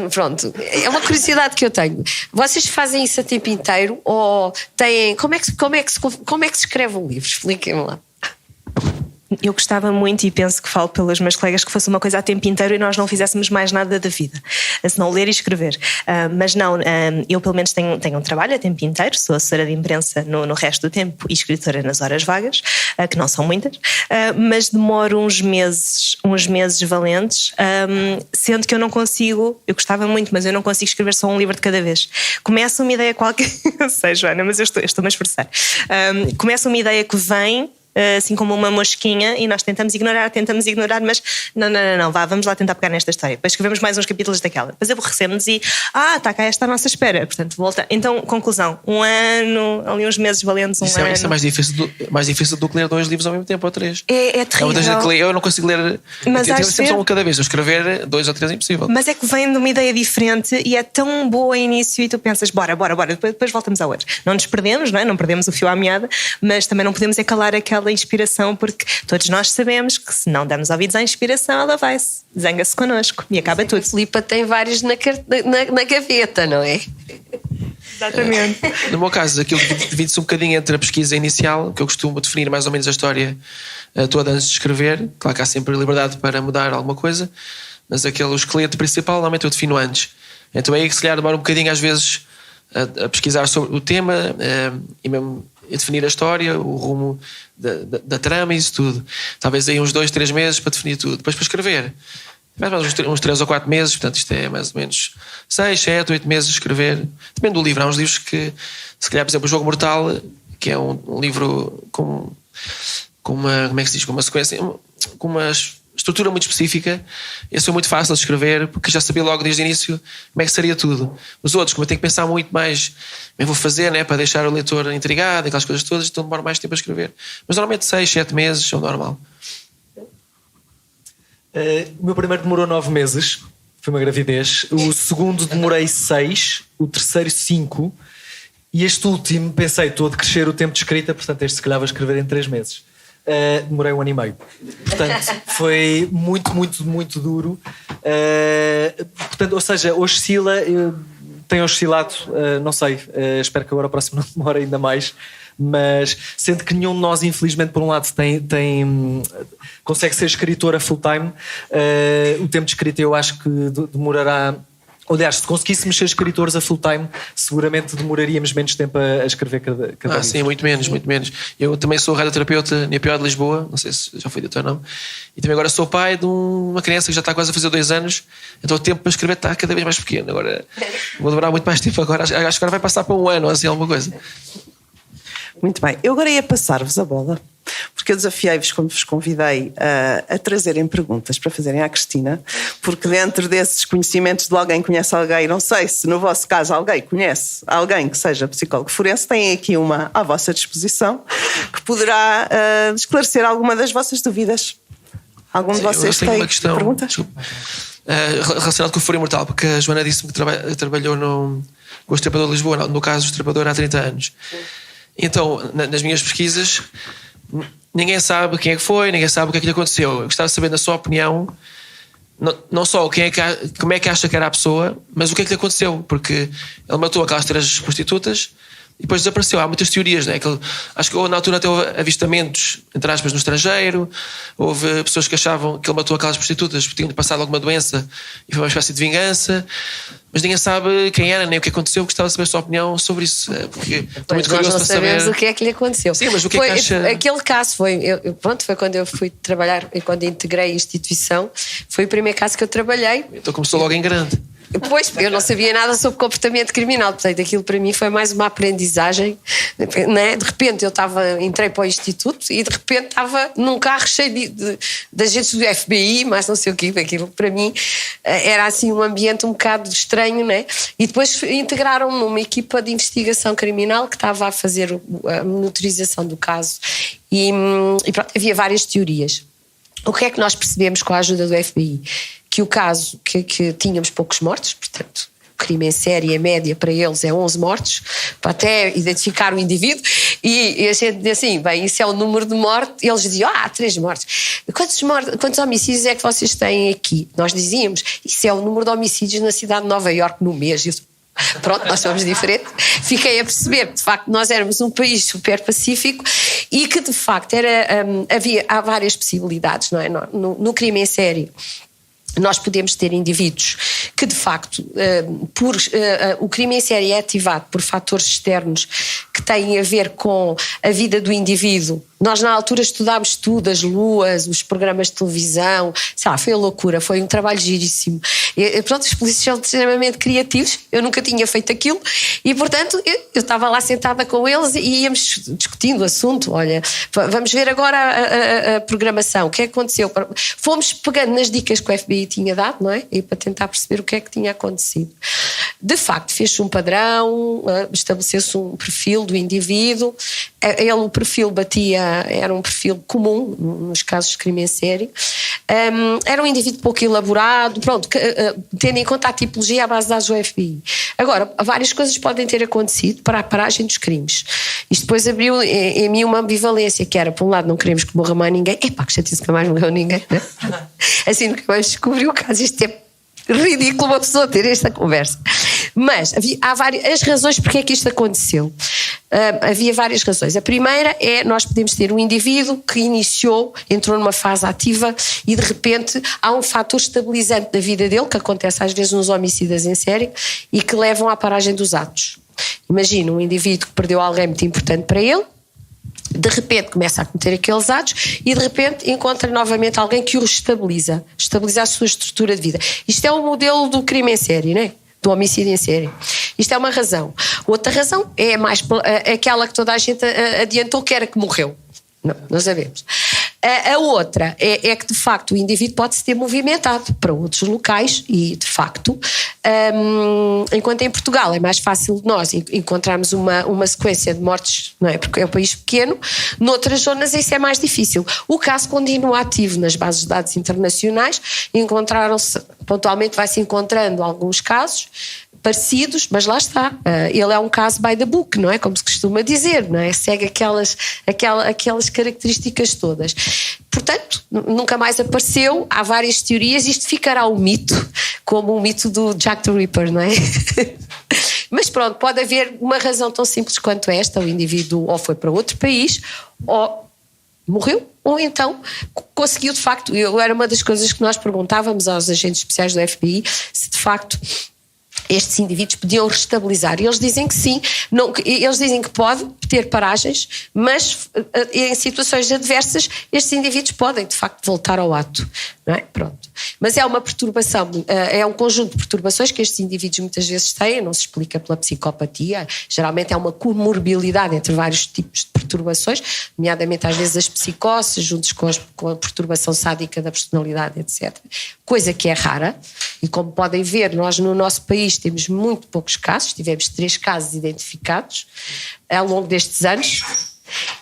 S2: Pronto, é uma curiosidade que eu tenho. Vocês fazem isso a tempo inteiro ou têm... Como é que se escreve um livro? Expliquem-me lá.
S4: Eu gostava muito, e penso que falo pelos meus colegas, que fosse uma coisa a tempo inteiro e nós não fizéssemos mais nada da vida, senão ler e escrever. Mas não, eu pelo menos tenho um trabalho a tempo inteiro, sou assessora de imprensa no resto do tempo e escritora nas horas vagas, que não são muitas, mas demoro uns meses valentes, sendo que eu não consigo, eu gostava muito, mas eu não consigo escrever só um livro de cada vez. Começa uma ideia qualquer, eu sei, Joana, mas eu estou-me a esforçar. Começa uma ideia que vem, assim como uma mosquinha, e nós tentamos ignorar, mas não, vá, vamos lá tentar pegar nesta história. Depois escrevemos mais uns capítulos daquela, depois aborrecemos e está cá esta à nossa espera, portanto volta. Então, conclusão, um ano, ali uns meses valentes,
S3: Isso é mais difícil do que ler 2 livros ao mesmo tempo, ou 3.
S4: É terrível.
S3: Eu não consigo ler,
S4: mas
S3: eu tenho sempre um cada vez, eu escrever 2 ou 3 é impossível.
S4: Mas é que vem de uma ideia diferente e é tão boa a início e tu pensas, bora, depois voltamos ao outro. Não nos perdemos, não é? Não perdemos o fio à meada, mas também não podemos calar aquela inspiração, porque todos nós sabemos que se não damos ouvidos à inspiração, ela vai-se, zanga-se connosco e acaba tudo.
S2: A Filipa tem vários na gaveta, não é?
S4: Exatamente.
S3: No meu caso, aquilo divide-se um bocadinho entre a pesquisa inicial, que eu costumo definir mais ou menos a história toda antes de escrever. Claro que há sempre liberdade para mudar alguma coisa, mas o esqueleto principal normalmente eu defino antes. Então é aí que se calhar demora um bocadinho às vezes a pesquisar sobre o tema e mesmo a definir a história, o rumo da trama e isso tudo. Talvez aí uns 2, 3 meses para definir tudo. Depois para escrever, mais uns 3 ou 4 meses, portanto isto é mais ou menos 6, 7, 8 meses de escrever. Depende do livro. Há uns livros que, se calhar, por exemplo, o Jogo Mortal, que é um livro com uma, como é que se diz, com uma sequência, com uma estrutura muito específica. Esse foi muito fácil de escrever, porque já sabia logo desde o início como é que seria tudo. Os outros, como eu tenho que pensar muito mais, como é que vou fazer, né, para deixar o leitor intrigado, aquelas coisas todas, então demora mais tempo a escrever. Mas normalmente 6, 7 meses é o normal.
S5: O meu primeiro demorou 9 meses, foi uma gravidez. O segundo demorei 6, o terceiro 5, e este último pensei, estou a crescer o tempo de escrita, portanto este se calhar vou escrever em 3 meses. Demorei 1 ano e meio. Portanto, foi muito duro. Portanto, ou seja, oscila, tem oscilado, não sei, espero que agora o próximo não demore ainda mais. Mas sendo que nenhum de nós, infelizmente, por um lado consegue ser escritor a full time, o tempo de escrita eu acho que demorará. Aliás, se conseguíssemos ser escritores a full time, seguramente demoraríamos menos tempo a escrever cada livro.
S3: Sim, muito menos. Eu também sou radioterapeuta na IPO de Lisboa, não sei se já foi dito ou não, e também agora sou pai de uma criança que já está quase a fazer 2 anos, então o tempo para escrever está cada vez mais pequeno. Agora vou demorar muito mais tempo agora, acho que agora vai passar para 1 ano ou assim, alguma coisa.
S1: Muito bem, eu agora ia passar-vos a bola, porque eu desafiei-vos quando vos convidei a trazerem perguntas para fazerem à Cristina, porque dentro desses conhecimentos de alguém que conhece alguém, não sei se no vosso caso alguém conhece alguém que seja psicólogo forense, têm aqui uma à vossa disposição que poderá esclarecer alguma das vossas dúvidas. Algum de vocês tem
S3: uma questão,
S1: perguntas?
S3: Relacionado com o Fúria Mortal, porque a Joana disse-me que trabalhou com o Estripador de Lisboa, no caso o Estripador há 30 anos. Então, nas minhas pesquisas, ninguém sabe quem é que foi, ninguém sabe o que é que lhe aconteceu. Eu gostava de saber, na sua opinião, não só como é que acha que era a pessoa, mas o que é que lhe aconteceu, porque ele matou aquelas 3 prostitutas e depois desapareceu. Há muitas teorias, né? Acho que na altura até houve avistamentos, entre aspas, no estrangeiro, houve pessoas que achavam que ele matou aquelas prostitutas porque tinham passado alguma doença e foi uma espécie de vingança, mas ninguém sabe quem era nem o que aconteceu. Gostava de saber a sua opinião sobre isso, porque estou muito curioso para saber.
S2: Nós não sabemos o que é que lhe aconteceu.
S3: Sim, mas o que é que acha?
S2: Aquele caso foi quando eu fui trabalhar e quando integrei a instituição, foi o primeiro caso que eu trabalhei.
S3: Então começou logo em grande.
S2: Pois, eu não sabia nada sobre comportamento criminal, portanto aquilo para mim foi mais uma aprendizagem, né? De repente entrei para o instituto e de repente estava num carro cheio de agentes do FBI, mas não sei o quê, aquilo para mim era assim um ambiente um bocado estranho, né? E depois integraram-me numa equipa de investigação criminal que estava a fazer a monitorização do caso e pronto, havia várias teorias. O que é que nós percebemos com a ajuda do FBI? Que o caso, que tínhamos poucos mortos, portanto, o crime em série, em média, para eles é 11 mortos, para até identificar o indivíduo, e a gente diz assim, bem, isso é o número de mortes, eles diziam, 3 mortes. Quantos homicídios é que vocês têm aqui? Nós dizíamos, isso é o número de homicídios na cidade de Nova Iorque no mês. Pronto, nós somos diferentes. Fiquei a perceber que de facto nós éramos um país super pacífico e que de facto há várias possibilidades, não é? No crime em série nós podemos ter indivíduos que de facto o crime em série é ativado por fatores externos que têm a ver com a vida do indivíduo. Nós na altura estudámos tudo, as luas, os programas de televisão, sei lá, foi a loucura, foi um trabalho giríssimo. Pronto, os polícias são extremamente criativos, eu nunca tinha feito aquilo e portanto eu estava lá sentada com eles e íamos discutindo o assunto. Olha, vamos ver agora a programação, o que é que aconteceu? Fomos pegando nas dicas que o FBI tinha dado, não é? E para tentar perceber o que é que tinha acontecido. De facto, fez-se um padrão, estabeleceu-se um perfil do indivíduo, o perfil era um perfil comum nos casos de crime em série, era um indivíduo pouco elaborado, pronto, tendo em conta a tipologia à base das do FBI. Agora, várias coisas podem ter acontecido para a paragem dos crimes. Isto depois abriu em mim uma ambivalência, que era, por um lado, não queremos que morra mais ninguém, que chatice, nunca mais morreu ninguém, né? Assim nunca mais descobriu o caso, isto é ridículo uma pessoa ter esta conversa. Mas há várias razões porque é que isto aconteceu. Havia várias razões. A primeira é nós podemos ter um indivíduo que entrou numa fase ativa e de repente há um fator estabilizante da vida dele, que acontece às vezes nos homicidas em série e que levam à paragem dos atos. Imagina um indivíduo que perdeu alguém muito importante para ele, de repente começa a cometer aqueles atos e de repente encontra novamente alguém que o estabiliza a sua estrutura de vida. Isto é o modelo do crime em série, não é? Do homicídio em série. Isto é uma razão. Outra razão é mais aquela que toda a gente adiantou, que era que morreu. Não sabemos. A outra é que de facto o indivíduo pode-se ter movimentado para outros locais e de facto enquanto em Portugal é mais fácil de nós encontrarmos uma sequência de mortes, não é? Porque é um país pequeno, noutras zonas isso é mais difícil. O caso continua ativo nas bases de dados internacionais, pontualmente vai-se encontrando alguns casos parecidos, mas lá está, ele é um caso by the book, não é? Como se costuma dizer, não é? Segue aquelas características todas. Portanto, nunca mais apareceu, há várias teorias, isto ficará um mito, como o mito do Jack the Ripper, não é? Mas pronto, pode haver uma razão tão simples quanto esta, o indivíduo ou foi para outro país, ou morreu, ou então conseguiu de facto, era uma das coisas que nós perguntávamos aos agentes especiais do FBI, se de facto estes indivíduos podiam restabilizar. E eles dizem que sim, eles dizem que pode ter paragens, mas em situações adversas estes indivíduos podem de facto voltar ao ato, não é? Pronto. Mas é uma perturbação, é um conjunto de perturbações que estes indivíduos muitas vezes têm, não se explica pela psicopatia, geralmente é uma comorbilidade entre vários tipos de perturbações, nomeadamente às vezes as psicoses, juntos com a perturbação sádica da personalidade, etc. Coisa que é rara, e como podem ver, nós no nosso país temos muito poucos casos, tivemos 3 casos identificados ao longo destes anos,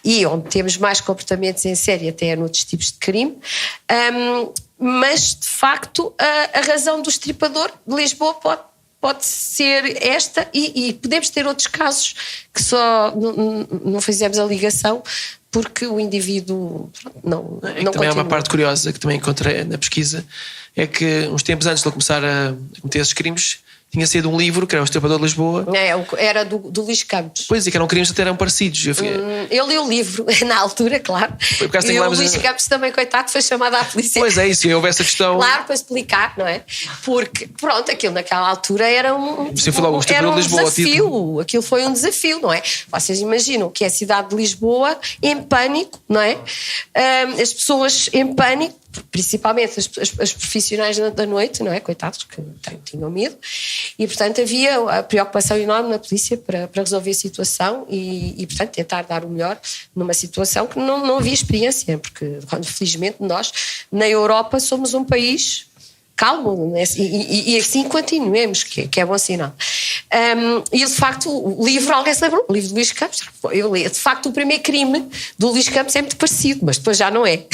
S2: e onde temos mais comportamentos em série até noutros tipos de crime, mas de facto a razão do estripador de Lisboa pode ser esta, e podemos ter outros casos que só não fizemos a ligação porque o indivíduo não
S3: também
S2: continua.
S3: há uma parte curiosa que também encontrei na pesquisa, é que uns tempos antes de ele começar a cometer esses crimes tinha sido um livro que era O Estripador de Lisboa.
S2: Era do Luís Campos.
S3: Pois, e que eram crimes que até eram parecidos.
S2: Eu li o livro na altura, claro. E o Luís Campos também, coitado, foi chamado à polícia.
S3: Pois é isso, e houve essa questão.
S2: Claro, para explicar, não é? Porque, pronto, aquilo naquela altura era um desafio. Aquilo foi um desafio, não é? Vocês imaginam que é a cidade de Lisboa em pânico, não é? As pessoas em pânico, principalmente as profissionais da noite, não é? Coitados, que tinham medo, e portanto havia a preocupação enorme na polícia para resolver a situação e portanto tentar dar o melhor numa situação que não havia experiência, porque felizmente nós na Europa somos um país calmo, né? E assim continuemos, que é bom sinal. E de facto o livro, alguém se lembrou? O livro do Luís Campos, eu li. De facto o primeiro crime do Luís Campos é muito parecido, mas depois já não é.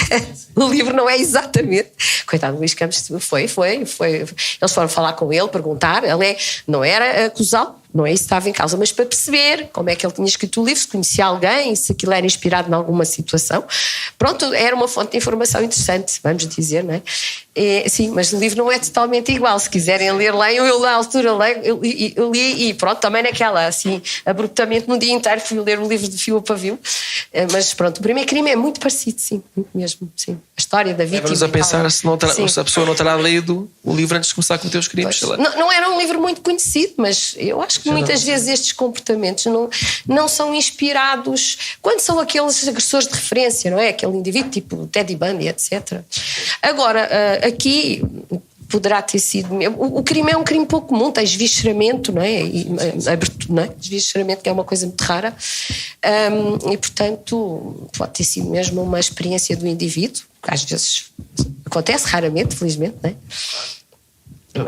S2: O livro não é exatamente. Coitado do Luís Campos, foi. Eles foram falar com ele, perguntar, ele não era acusá-lo, não é isso que estava em causa, mas para perceber como é que ele tinha escrito o livro, se conhecia alguém, se aquilo era inspirado em alguma situação. Pronto, era uma fonte de informação interessante, vamos dizer, não é? Sim, mas o livro não é totalmente igual. Se quiserem ler, leiam. Eu na altura eu li e pronto, também naquela, assim, abruptamente, num dia inteiro fui ler o livro de fio a pavio. Mas pronto, o primeiro crime é muito parecido, sim, muito mesmo, sim. A história da vítima.
S3: Leva-nos a pensar se a pessoa não terá lido o livro antes de começar a cometer os crimes.
S2: Não era um livro muito conhecido, mas eu acho que muitas vezes estes comportamentos não são inspirados quando são aqueles agressores de referência, não é? Aquele indivíduo tipo Teddy Bundy, etc. Agora, aqui poderá ter sido. O crime é um crime pouco comum, tem esvisceramento, não é? Não é? Esvisceramento, que é uma coisa muito rara, e portanto pode ter sido mesmo uma experiência do indivíduo, que às vezes acontece, raramente, felizmente, não é?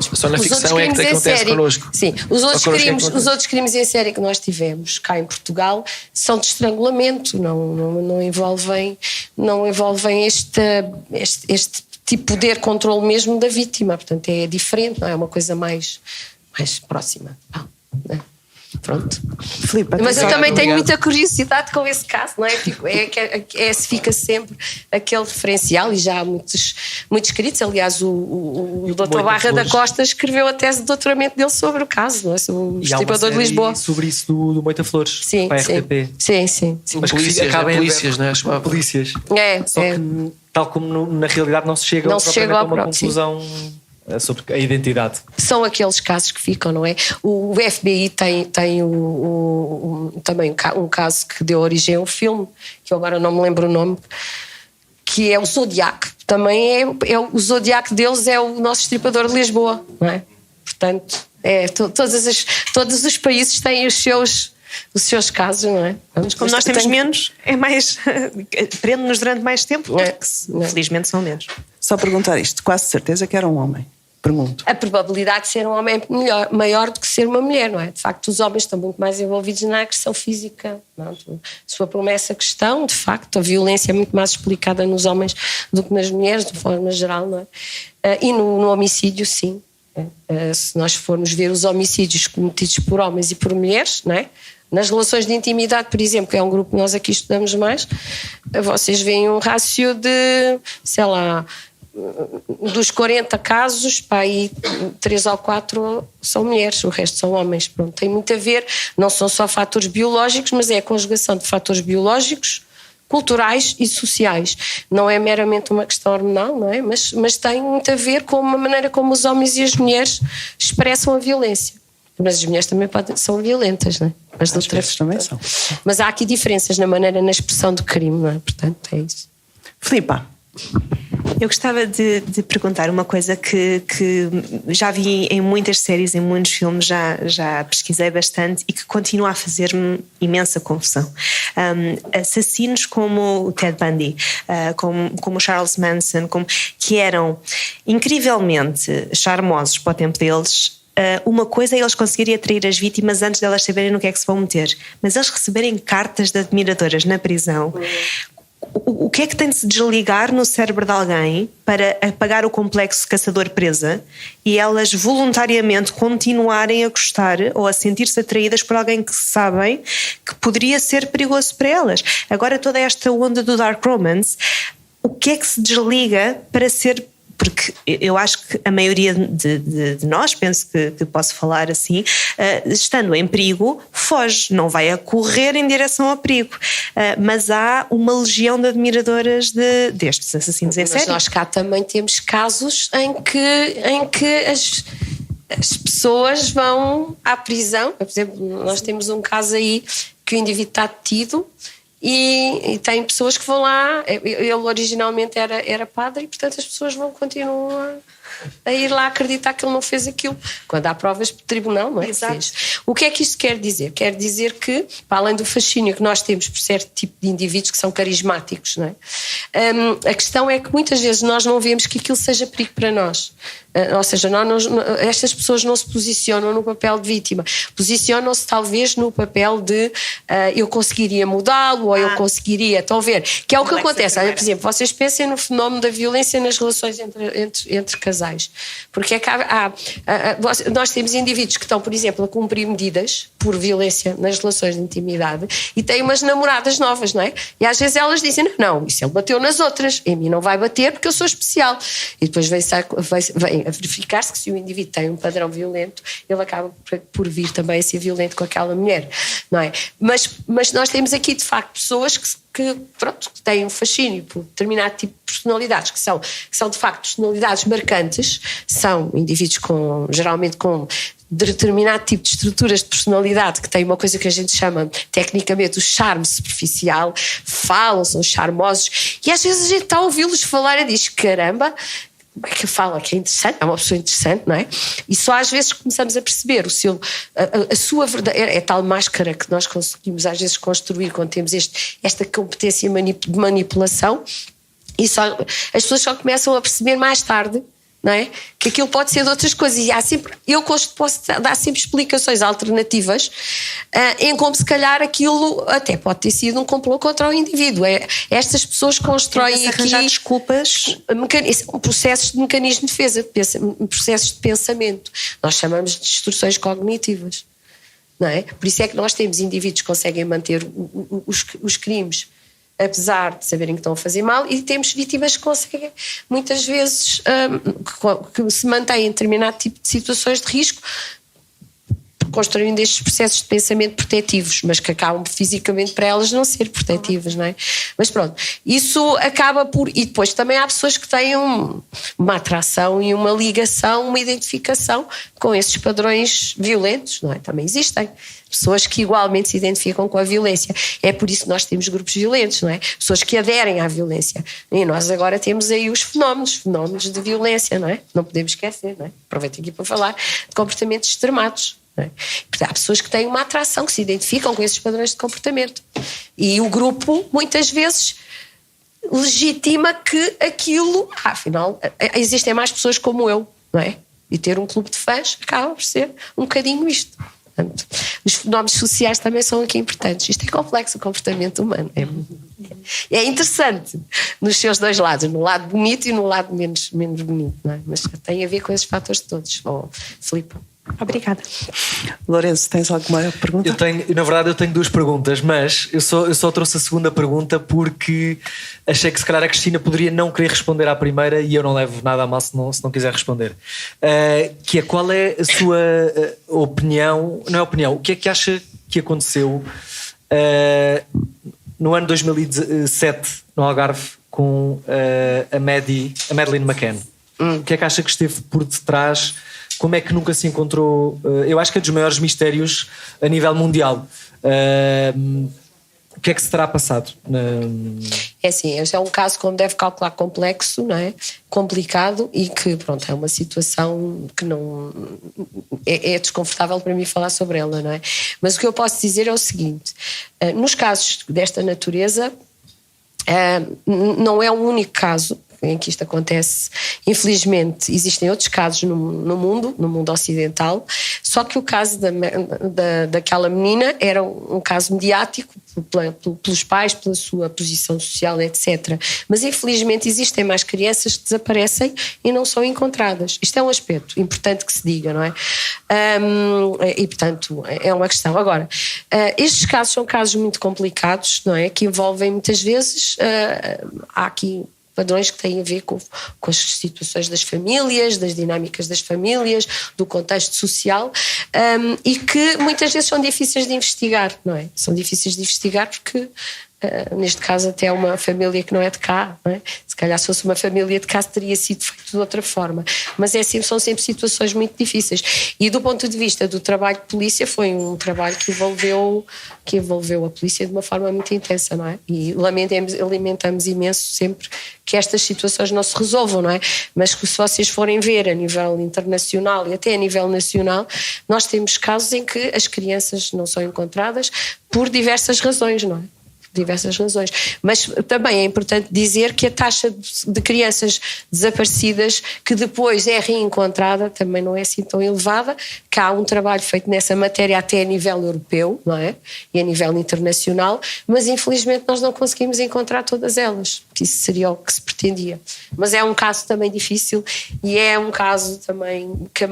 S3: Só na ficção é que acontece connosco.
S2: Sim, os outros crimes em série que nós tivemos cá em Portugal são de estrangulamento, não envolvem este tipo de poder, controle mesmo da vítima, portanto é diferente, não é? Uma coisa mais próxima. Pronto.
S1: Filipe,
S2: mas eu também tenho muita curiosidade com esse caso, não é? Se fica sempre aquele referencial, e já há muitos escritos. Aliás, o Dr. Barra da Costa escreveu a tese de doutoramento dele sobre o caso, não é? Sobre o Estripador de Lisboa.
S5: Sobre isso do Moita Flores,
S2: sim,
S5: para a RTP.
S2: Sim.
S3: Mas polícias, não é?
S5: Polícias. Só que, tal como na realidade, não se chega a uma conclusão. Sobre a identidade.
S2: São aqueles casos que ficam, não é? O FBI tem também um caso que deu origem a um filme, que eu agora não me lembro o nome, que é o Zodiac. Também o Zodiac deles é o nosso Estripador de Lisboa, não é? Portanto, todos os países têm os seus casos, não é?
S4: Como nós temos menos, é mais. Prende-nos durante mais tempo, felizmente são menos.
S1: Só perguntar isto, quase certeza que era um homem. Pergunto.
S2: A probabilidade de ser um homem é maior do que ser uma mulher, não é? De facto, os homens estão muito mais envolvidos na agressão física. Não? Se for por essa questão, de facto, a violência é muito mais explicada nos homens do que nas mulheres, de forma geral, não é? E no homicídio, sim. Se nós formos ver os homicídios cometidos por homens e por mulheres, não é? Nas relações de intimidade, por exemplo, que é um grupo que nós aqui estudamos mais, vocês veem um rácio de, sei lá, dos 40 casos, pá, aí 3 ou 4 são mulheres, o resto são homens. Pronto, tem muito a ver, não são só fatores biológicos, mas é a conjugação de fatores biológicos, culturais e sociais. Não é meramente uma questão hormonal, não é? Mas tem muito a ver com a maneira como os homens e as mulheres expressam a violência. Mas as mulheres também são violentas, não é? Mas
S1: as outras também são.
S2: Mas há aqui diferenças na expressão do crime, não é? Portanto, é isso.
S1: Filipa.
S4: Eu gostava de perguntar uma coisa que já vi em muitas séries, em muitos filmes, já pesquisei bastante e que continua a fazer-me imensa confusão. Assassinos como o Ted Bundy, como o Charles Manson, que eram incrivelmente charmosos para o tempo deles. Uma coisa é eles conseguirem atrair as vítimas antes delas saberem no que é que se vão meter, mas eles receberem cartas de admiradoras na prisão. O que é que tem de se desligar no cérebro de alguém para apagar o complexo caçador-presa e elas voluntariamente continuarem a gostar ou a sentir-se atraídas por alguém que sabem que poderia ser perigoso para elas? Agora, toda esta onda do dark romance, o que é que se desliga para ser... Porque eu acho que a maioria de nós, penso que posso falar assim, estando em perigo, foge, não vai a correr em direção ao perigo. Mas há uma legião de admiradoras destes assassinos em série.
S2: Mas nós cá também temos casos em que as pessoas vão à prisão. Por exemplo, nós temos um caso aí que o indivíduo está detido e tem pessoas que vão lá. Ele originalmente era padre e, portanto, as pessoas continuam a ir lá acreditar que ele não fez aquilo, quando há provas de tribunal, não é?
S4: Exato.
S2: O que é que isto quer dizer? Quer dizer que, para além do fascínio que nós temos por certo tipo de indivíduos que são carismáticos, não é? A questão é que muitas vezes nós não vemos que aquilo seja perigo para nós. Ou seja, estas pessoas não se posicionam no papel de vítima, posicionam-se talvez no papel de eu conseguiria mudá-lo, ou eu conseguiria, estão a ver? Que é o que acontece. Por exemplo, vocês pensem no fenómeno da violência nas relações entre casais. Porque é que nós temos indivíduos que estão, por exemplo, a cumprir medidas por violência nas relações de intimidade e têm umas namoradas novas, não é? E às vezes elas dizem, não, isso ele bateu nas outras, em mim não vai bater porque eu sou especial. E depois vem a verificar-se que se o indivíduo tem um padrão violento, ele acaba por vir também a ser violento com aquela mulher, não é? Mas nós temos aqui, de facto, pessoas que têm um fascínio por determinado tipo de personalidades, que são de facto personalidades marcantes, são indivíduos geralmente com determinado tipo de estruturas de personalidade, que têm uma coisa que a gente chama tecnicamente o charme superficial, são charmosos, e às vezes a gente está a ouvi-los falar e diz, caramba, como é que eu falo? Que é interessante, é uma pessoa interessante, não é? E só às vezes começamos a perceber a sua verdade, é tal máscara que nós conseguimos às vezes construir quando temos esta competência de manipulação, e as pessoas só começam a perceber mais tarde, não é? Que aquilo pode ser de outras coisas, e eu posso dar sempre explicações alternativas em como se calhar aquilo até pode ter sido um complô contra o indivíduo. Estas pessoas constroem aqui
S4: desculpas,
S2: processos de mecanismo de defesa, processos de pensamento. Nós chamamos de distorções cognitivas, não é? Por isso é que nós temos indivíduos que conseguem manter os crimes apesar de saberem que estão a fazer mal, e temos vítimas que conseguem muitas vezes que se mantêm em determinado tipo de situações de risco, construindo estes processos de pensamento protetivos, mas que acabam fisicamente para elas não ser protetivas, não é? Mas pronto, isso acaba por... E depois também há pessoas que têm uma atração e uma ligação, uma identificação com esses padrões violentos, não é? Também existem pessoas que igualmente se identificam com a violência. É por isso que nós temos grupos violentos, não é? Pessoas que aderem à violência. E nós agora temos aí os fenómenos de violência, não é? Não podemos esquecer, não é? Aproveito aqui para falar de comportamentos extremados. É? Há pessoas que têm uma atração, que se identificam com esses padrões de comportamento, e o grupo muitas vezes legitima que aquilo, afinal existem mais pessoas como eu, não é? E ter um clube de fãs acaba por ser um bocadinho isto. Portanto, os fenómenos sociais também são aqui importantes. Isto é complexo, o comportamento humano é interessante nos seus dois lados, no lado bonito e no lado menos bonito, não é? Mas tem a ver com esses fatores todos. Filipe.
S4: Obrigada.
S1: Lourenço, tens alguma pergunta?
S5: Na verdade eu tenho duas perguntas, mas eu só trouxe a segunda pergunta porque achei que se calhar a Cristina poderia não querer responder à primeira, e eu não levo nada a mal se não quiser responder. Que é, qual é a sua opinião, não é opinião, o que é que acha que aconteceu no ano 2017 no Algarve com a Madeleine McCann? O que é que acha que esteve por detrás? Como é que nunca se encontrou? Eu acho que é dos maiores mistérios a nível mundial. O que é que se terá passado?
S2: É assim, este é um caso, como deve calcular, complexo, não é? Complicado, e que, pronto, é uma situação que não... É desconfortável para mim falar sobre ela, não é? Mas o que eu posso dizer é o seguinte: nos casos desta natureza, não é um único caso em que isto acontece. Infelizmente existem outros casos no mundo ocidental, só que o caso daquela menina era um caso mediático pelos pais, pela sua posição social, etc. Mas infelizmente existem mais crianças que desaparecem e não são encontradas. Isto é um aspecto importante que se diga, não é? E portanto é uma questão. Agora, estes casos são casos muito complicados, não é? Que envolvem muitas vezes, há aqui padrões que têm a ver com as situações das famílias, das dinâmicas das famílias, do contexto social, e que muitas vezes são difíceis de investigar, não é? São difíceis de investigar porque neste caso até uma família que não é de cá, não é? Se calhar se fosse uma família de cá teria sido feito de outra forma, mas são sempre situações muito difíceis. E do ponto de vista do trabalho de polícia, foi um trabalho que envolveu a polícia de uma forma muito intensa, não é? E alimentamos imenso sempre que estas situações não se resolvam, não é? Mas que se vocês forem ver a nível internacional e até a nível nacional, nós temos casos em que as crianças não são encontradas por diversas razões, não é? Diversas razões, mas também é importante dizer que a taxa de crianças desaparecidas que depois é reencontrada também não é assim tão elevada, que há um trabalho feito nessa matéria até a nível europeu, não é? E a nível internacional, mas infelizmente nós não conseguimos encontrar todas elas, que isso seria o que se pretendia. Mas é um caso também difícil e é um caso também que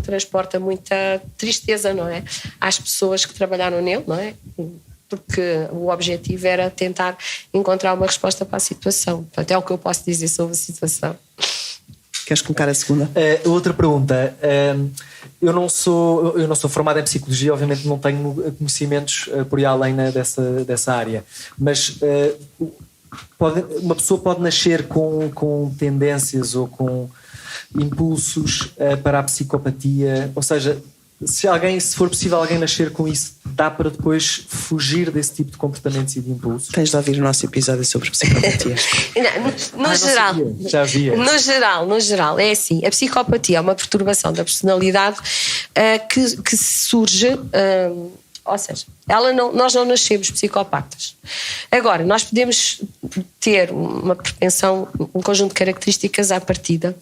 S2: transporta muita tristeza, não é? Às pessoas que trabalharam nele, não é? Porque o objetivo era tentar encontrar uma resposta para a situação. Portanto, é o que eu posso dizer sobre a situação.
S1: Queres colocar a segunda?
S5: Outra pergunta. Eu não sou formado em psicologia, obviamente não tenho conhecimentos por ir além dessa área, mas uma pessoa pode nascer com tendências ou com impulsos para a psicopatia, ou seja, se for possível alguém nascer com isso, dá para depois fugir desse tipo de comportamentos e de impulsos?
S1: Tens de ouvir o nosso episódio sobre psicopatia.
S2: No geral,
S5: já havia.
S2: No geral, é assim, a psicopatia é uma perturbação da personalidade que surge, ou seja, nós não nascemos psicopatas. Agora, nós podemos ter uma propensão, um conjunto de características à partida.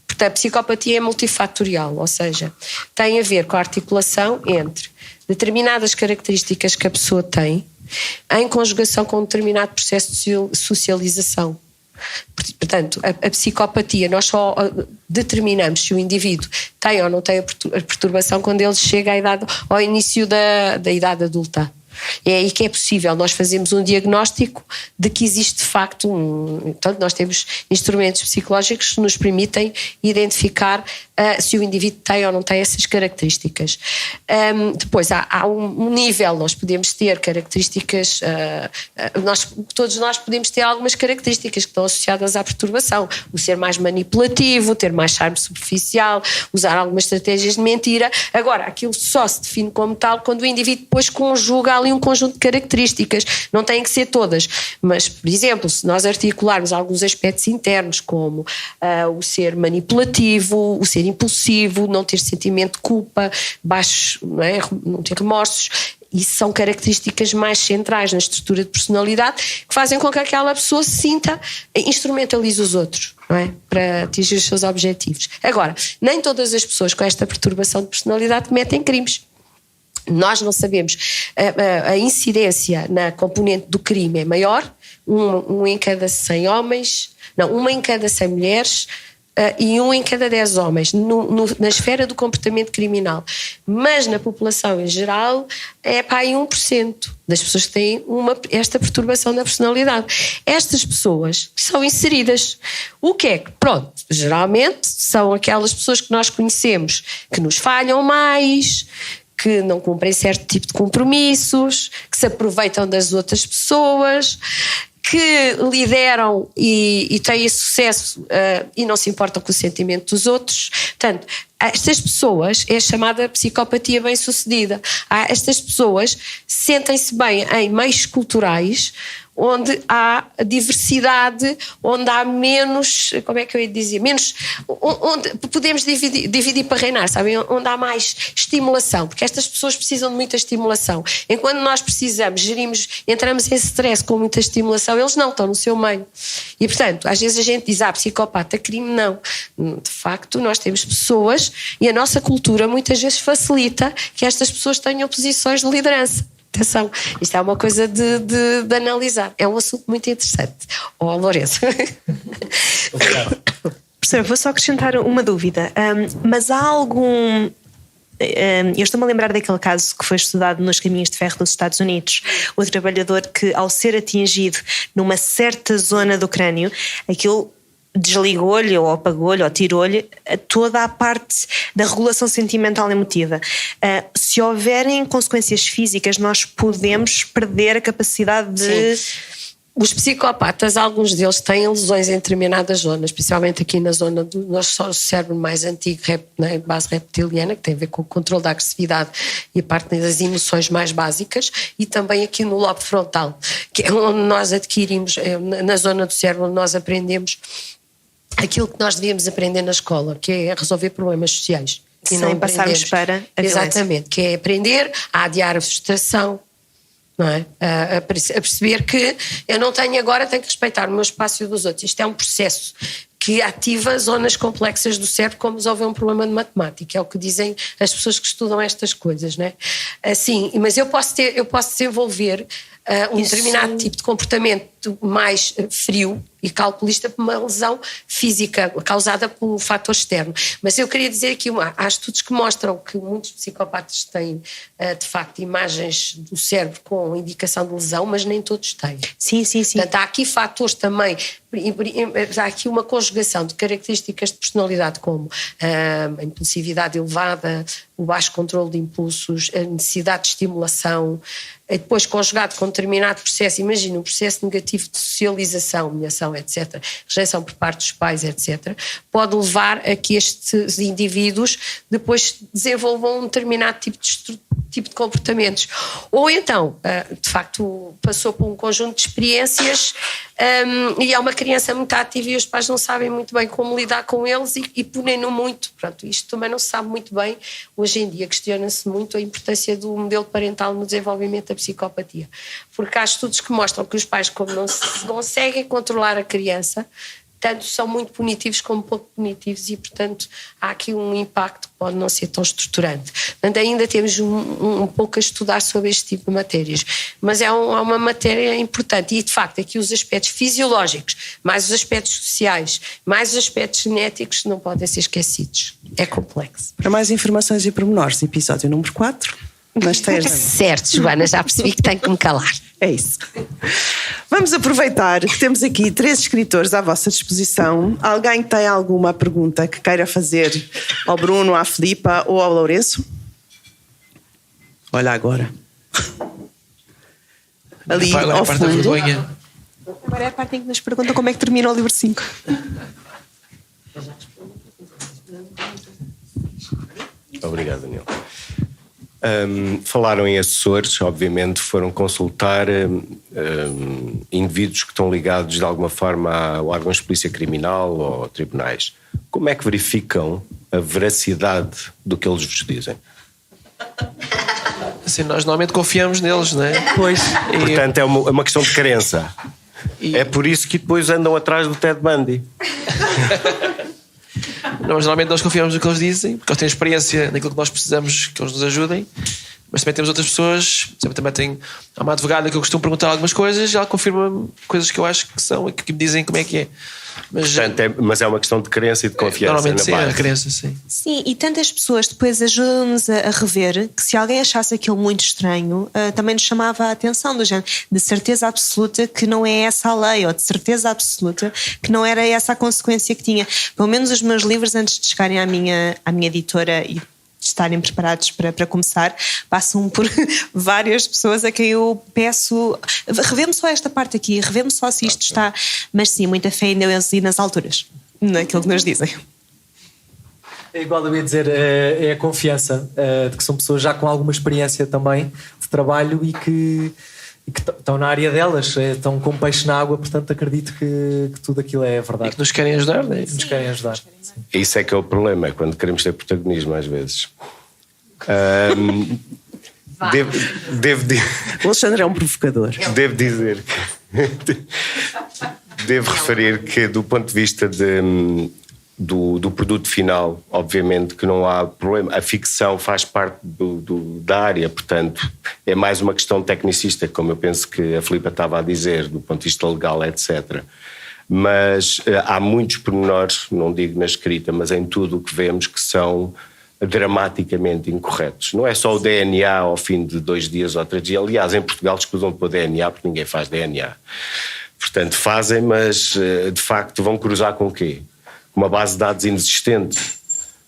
S2: Portanto, a psicopatia é multifatorial, ou seja, tem a ver com a articulação entre determinadas características que a pessoa tem em conjugação com um determinado processo de socialização. Portanto, a psicopatia, nós só determinamos se o indivíduo tem ou não tem a perturbação quando ele chega ao início da idade adulta. É aí que é possível nós fazermos um diagnóstico de que existe de facto Portanto, nós temos instrumentos psicológicos que nos permitem identificar se o indivíduo tem ou não tem essas características. Depois há um nível, nós podemos ter características, todos nós podemos ter algumas características que estão associadas à perturbação. O ser mais manipulativo, ter mais charme superficial, usar algumas estratégias de mentira. Agora, aquilo só se define como tal quando o indivíduo depois conjuga ali um conjunto de características. Não têm que ser todas, mas, por exemplo, se nós articularmos alguns aspectos internos como o ser manipulativo, o ser impulsivo, não ter sentimento de culpa, não ter remorsos, isso são características mais centrais na estrutura de personalidade que fazem com que aquela pessoa se sinta, instrumentalize os outros, não é? Para atingir os seus objetivos. Agora, nem todas as pessoas com esta perturbação de personalidade cometem crimes. Nós não sabemos, a incidência na componente do crime é maior, uma em cada 100 homens, uma em cada 100 mulheres e 1 em cada 10 homens na esfera do comportamento criminal. Mas na população em geral é para aí 1% das pessoas que têm esta perturbação da personalidade. Estas pessoas são inseridas. O que é que? Pronto, geralmente são aquelas pessoas que nós conhecemos que nos falham mais, que não cumprem certo tipo de compromissos, que se aproveitam das outras pessoas, que lideram e têm sucesso e não se importam com o sentimento dos outros. Portanto, estas pessoas é chamada psicopatia bem-sucedida. Estas pessoas sentem-se bem em meios culturais onde há diversidade, onde há menos, como é que eu ia dizer, onde podemos dividir para reinar, sabem? Onde há mais estimulação, porque estas pessoas precisam de muita estimulação. Enquanto nós entramos em stress com muita estimulação, eles não estão no seu meio. E, portanto, às vezes a gente diz, psicopata, crime, não. De facto, nós temos pessoas e a nossa cultura muitas vezes facilita que estas pessoas tenham posições de liderança. Atenção, isto é uma coisa de analisar. É um assunto muito interessante. Lourenço.
S4: Professora, vou só acrescentar uma dúvida. Mas há algum... eu estou-me a lembrar daquele caso que foi estudado nos caminhos de ferro dos Estados Unidos. O trabalhador que, ao ser atingido numa certa zona do crânio, aquilo desligou-lhe ou apagou-lhe ou tirou-lhe toda a parte da regulação sentimental e emotiva. Se houverem consequências físicas, nós podemos perder a capacidade de...
S2: Sim. Os psicopatas, alguns deles têm lesões em determinadas zonas, principalmente aqui na zona do nosso cérebro mais antigo, na base reptiliana, que tem a ver com o controle da agressividade e a parte das emoções mais básicas, e também aqui no lobo frontal, que é onde nós adquirimos, na zona do cérebro onde nós aprendemos aquilo que nós devíamos aprender na escola, que é resolver problemas sociais.
S4: Sem passarmos para a violência.
S2: Exatamente, que é aprender a adiar a frustração, não é? A perceber que eu não tenho agora, tenho que respeitar o meu espaço e o dos outros. Isto é um processo que ativa zonas complexas do cérebro, como resolver um problema de matemática, é o que dizem as pessoas que estudam estas coisas, não é? Assim, mas eu posso desenvolver um determinado tipo de comportamento mais frio e calculista por uma lesão física causada por um fator externo. Mas eu queria dizer aqui, há estudos que mostram que muitos psicopatas têm de facto imagens do cérebro com indicação de lesão, mas nem todos têm.
S4: Sim.
S2: Portanto, há aqui fatores também, há aqui uma conjugação de características de personalidade como a impulsividade elevada, o baixo controle de impulsos, a necessidade de estimulação, depois conjugado com um determinado processo, imagina um processo negativo de socialização, humilhação, etc., rejeição por parte dos pais, etc., pode levar a que estes indivíduos depois desenvolvam um determinado tipo de comportamentos. Ou então, de facto, passou por um conjunto de experiências e é uma criança muito ativa e os pais não sabem muito bem como lidar com eles e punem-no muito. Pronto, isto também não se sabe muito bem. Hoje em dia questiona-se muito a importância do modelo parental no desenvolvimento da psicopatia. Porque há estudos que mostram que os pais, como não se conseguem controlar a criança, tanto são muito punitivos como pouco punitivos e, portanto, há aqui um impacto que pode não ser tão estruturante. Portanto, ainda temos um pouco a estudar sobre este tipo de matérias. Mas é uma matéria importante e, de facto, aqui os aspectos fisiológicos, mais os aspectos sociais, mais os aspectos genéticos não podem ser esquecidos. É complexo.
S1: Para mais informações e pormenores, episódio número 4. Nas teias da mente.
S2: Certo, Joana, já percebi que tenho que me calar.
S1: É isso. Vamos aproveitar que temos aqui 3 escritores à vossa disposição. Alguém tem alguma pergunta que queira fazer ao Bruno, à Filipa ou ao Lourenço? Olha agora. Ali
S3: Agora é
S1: ao
S3: a parte da
S1: fundo.
S3: vergonha.
S4: Agora é a parte em que nos perguntam como é que termina o livro 5.
S6: Obrigado, Daniel. Falaram em assessores, obviamente foram consultar indivíduos que estão ligados de alguma forma a órgãos de polícia criminal ou tribunais. Como é que verificam a veracidade do que eles vos dizem?
S3: Assim, nós normalmente confiamos neles, não é?
S5: Pois.
S6: Portanto, é uma questão de crença. É por isso que depois andam atrás do Ted Bundy.
S3: Nós normalmente nós confiamos no que eles dizem, porque eles têm experiência naquilo que nós precisamos que eles nos ajudem, mas também temos outras pessoas, também há uma advogada que eu costumo perguntar algumas coisas e ela confirma coisas que eu acho que são e que me dizem como é que é.
S6: Mas é uma questão de crença e de confiança.
S3: Normalmente
S6: na
S3: sim,
S6: base.
S3: a crença, sim.
S4: Sim, e tantas pessoas depois ajudam-nos a rever que se alguém achasse aquilo muito estranho, também nos chamava a atenção do género, de certeza absoluta que não é essa a lei, ou de certeza absoluta que não era essa a consequência que tinha. Pelo menos os meus livros, antes de chegarem à minha editora e estarem preparados para começar, passam por várias pessoas a quem eu peço, revê-me só esta parte aqui, revê-me só se isto está, mas sim, muita fé em Deus e nas alturas, naquilo que nos dizem.
S5: É igual eu ia dizer, é a confiança de que são pessoas já com alguma experiência também de trabalho e que estão na área delas, estão com peixe na água, portanto acredito que tudo aquilo é verdade.
S3: E que nos querem ajudar, não é?
S5: Nos querem ajudar. Sim.
S6: Isso é que é o problema, é quando queremos ter protagonismo às vezes.
S1: O Alexandre é um provocador.
S6: Devo dizer devo referir que do ponto de vista do produto final, obviamente que não há problema, a ficção faz parte da área, portanto é mais uma questão tecnicista, como eu penso que a Filipa estava a dizer, do ponto de vista legal, etc. Mas há muitos pormenores, não digo na escrita, mas em tudo o que vemos que são dramaticamente incorretos. Não é só o DNA ao fim de 2 dias ou 3 dias. Aliás, em Portugal escusam de pôr DNA porque ninguém faz DNA. Portanto, fazem, mas de facto vão cruzar com o quê? Uma base de dados inexistente.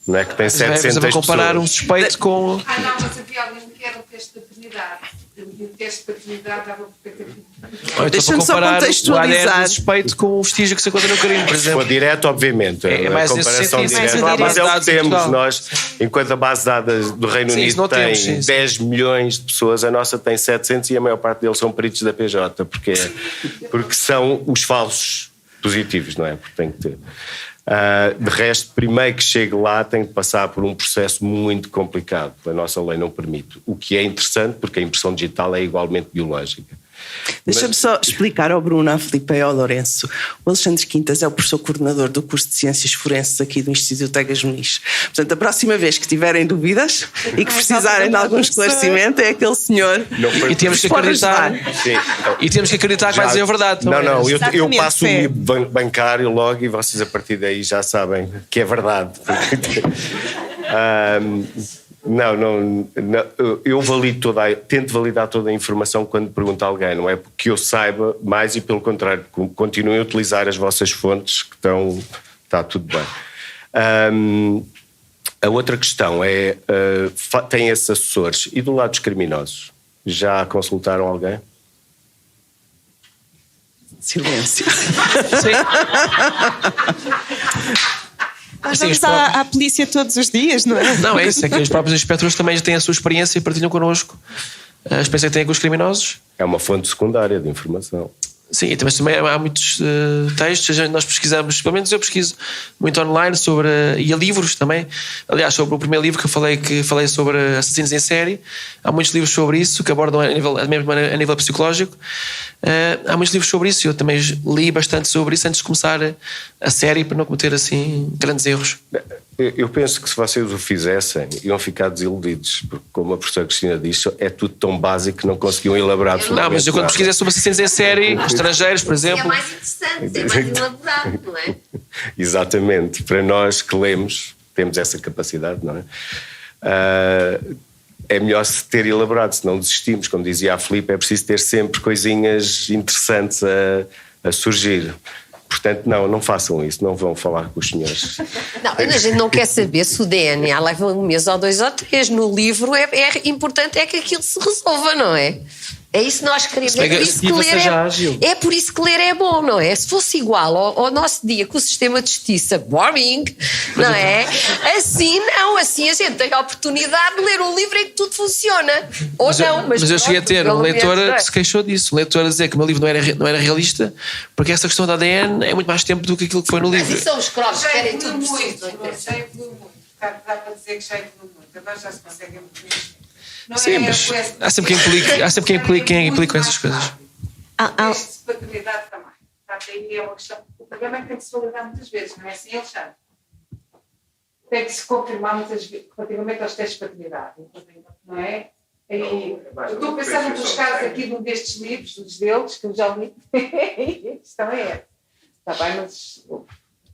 S6: Não é que tem 700
S3: pessoas. Comparar um
S6: pessoas.
S3: suspeito com...
S2: Não, mas havia alguém que era um teste de paternidade. E o teste de paternidade dava perfeitamente.
S3: Então,
S1: Deixa-me só
S3: comparar
S1: contextualizar.
S3: o ADN do suspeito com o vestígio que se encontra no crime, por
S6: Se
S3: exemplo.
S6: for direto, obviamente.
S3: É
S6: a
S3: mais nesse
S6: comparação
S3: sentido,
S6: direta.
S3: mais
S6: Mas é o que
S3: dados em
S6: temos.
S3: Portugal.
S6: Nós, enquanto a base de dados do Reino
S3: Sim, isso
S6: Unido
S3: não
S6: tem
S3: temos, sim.
S6: 10 milhões de pessoas, a nossa tem 700 e a maior parte deles são peritos da PJ, porque são os falsos positivos, não é? Porque tem que ter. De resto, primeiro que chegue lá tem de passar por um processo muito complicado. A nossa lei não permite. O que é interessante, porque a impressão digital é igualmente biológica.
S1: Deixa-me só explicar ao Bruno, à Filipe e ao Lourenço. O Alexandre Quintas é o professor coordenador do curso de Ciências Forenses aqui do Instituto Egas Muniz. Portanto, a próxima vez que tiverem dúvidas e que precisarem de algum esclarecimento, é aquele senhor.
S3: E temos que
S1: Pode
S3: acreditar.
S1: ajudar.
S3: E temos que acreditar que vai dizer a verdade.
S6: Não,
S3: também.
S6: eu
S4: Exatamente,
S6: passo o
S4: sim.
S6: livro bancário logo e vocês a partir daí já sabem que é verdade. Não, eu tento validar toda a informação quando pergunto a alguém, não é porque eu saiba mais e pelo contrário, continuem a utilizar as vossas fontes que está tudo bem. A outra questão é, tem esses assessores e do lado dos criminosos, já consultaram alguém?
S1: Silêncio.
S4: Nós
S3: Sim,
S4: vamos à polícia todos os dias, não é?
S3: Não, é isso, é que os próprios inspectores também têm a sua experiência e partilham connosco a experiência que têm com os criminosos.
S6: É uma fonte secundária de informação.
S3: Sim, mas também há muitos textos, nós pesquisamos, pelo menos eu pesquiso muito online sobre, e há livros também. Aliás, sobre o primeiro livro que falei sobre assassinos em série, há muitos livros sobre isso que abordam a nível psicológico. Há muitos livros sobre isso e eu também li bastante sobre isso antes de começar a série para não cometer assim grandes erros.
S6: Eu penso que se vocês o fizessem iam ficar desiludidos, porque como a professora Cristina disse, é tudo tão básico que não conseguiam elaborar absolutamente
S3: Não, mas eu quando
S6: nada.
S3: pesquisei sobre assassinos em série, estrangeiros, por
S2: É
S3: exemplo.
S2: mais interessante, é mais elaborado, não é?
S6: Exatamente, para nós que lemos, temos essa capacidade, não é? É melhor se ter elaborado, se não desistimos. Como dizia a Filipe, é preciso ter sempre coisinhas interessantes a surgir. Portanto, não façam isso, não vão falar com os senhores.
S2: Não, a gente não quer saber se o DNA leva 1 mês ou 2 ou 3. No livro é importante é que aquilo se resolva, não é? É isso que nós queremos. É por isso que ler é bom, não é? Se fosse igual ao nosso dia com o sistema de justiça boring, não é? Assim não, assim a gente tem a oportunidade de ler um livro em que tudo funciona. Ou não,
S3: mas eu cheguei a ter um leitor que se queixou disso. Um leitor a dizer que o meu livro não era realista, porque essa questão da ADN é muito mais tempo do que aquilo que foi no livro.
S2: Mas são os cromos que querem tudo
S7: muito,
S2: preciso.
S7: já evoluiu muito. Dá para dizer que já evoluiu muito. Agora já se consegue evoluir. Não
S3: Sim, mas há sempre quem implica com essas coisas.
S7: Teste de paternidade também. Portanto, aí é uma questão. O problema é que tem que se validar muitas vezes, não é assim, Alexandre? Tem que se confirmar muitas vezes, relativamente aos testes de paternidade, não é? Eu estou a pensar num dos casos aqui de um destes livros, dos deles, que eu já li. A questão é essa. Está bem, mas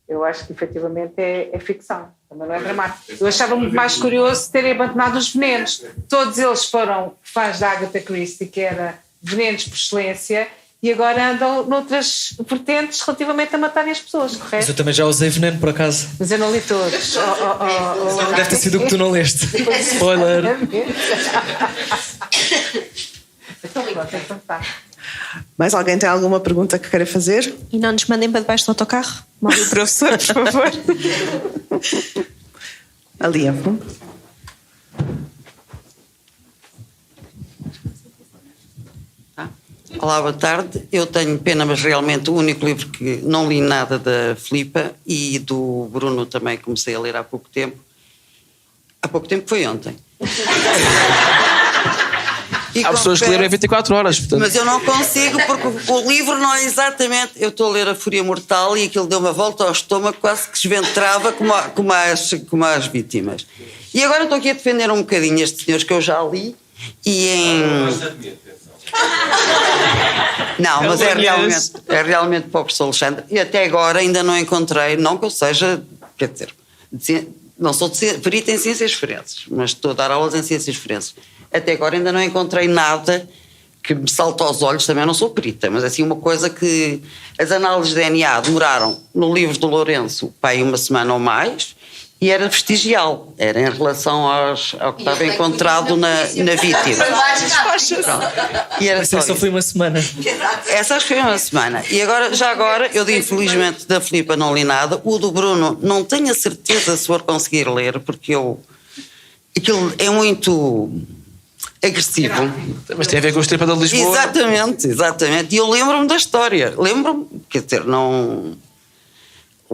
S7: eu acho que efetivamente é ficção. Também não é dramático. Eu achava muito mais curioso terem abandonado os venenos. Todos eles foram fãs da Agatha Christie, que era venenos por excelência, e agora andam noutras vertentes relativamente a matarem as pessoas, correto?
S5: Mas eu também já usei veneno, por acaso.
S7: Mas eu não li todos.
S5: Deve ter sido o que tu não leste. Spoiler.
S7: Então tá.
S1: Mais alguém tem alguma pergunta que queira fazer?
S4: E não nos mandem para debaixo do autocarro. Mal o professor, por favor.
S1: Ali,
S8: Olá, boa tarde. Eu tenho pena, mas realmente o único livro que não li nada da Filipa e do Bruno também comecei a ler há pouco tempo. Há pouco tempo foi ontem.
S3: Há pessoas que leram em 24 horas, portanto.
S8: Mas eu não consigo, porque o livro não é exatamente... Eu estou a ler A Fúria Mortal e aquilo deu uma volta ao estômago, quase que esventrava como as vítimas. E agora estou aqui a defender um bocadinho estes senhores que eu já li e em... Não, mas é realmente para o professor Alexandre. E até agora ainda não encontrei, não que eu seja, quer dizer, não sou perita em ciências forenses, mas estou a dar aulas em ciências forenses. Até agora ainda não encontrei nada que me salta aos olhos, também não sou perita, mas assim uma coisa que as análises de DNA demoraram no livro do Lourenço, pai, uma semana ou mais, e era vestigial, era em relação ao que estava encontrado na vítima. E era
S5: Só foi uma semana.
S8: Essa acho que foi uma semana. E agora, já agora, eu digo infelizmente da Filipa não li nada, o do Bruno não tenho a certeza se for conseguir ler, porque aquilo é muito agressivo.
S3: Mas tem a ver com o Estripador de Lisboa.
S8: Exatamente. E eu lembro-me da história. Quer dizer, não...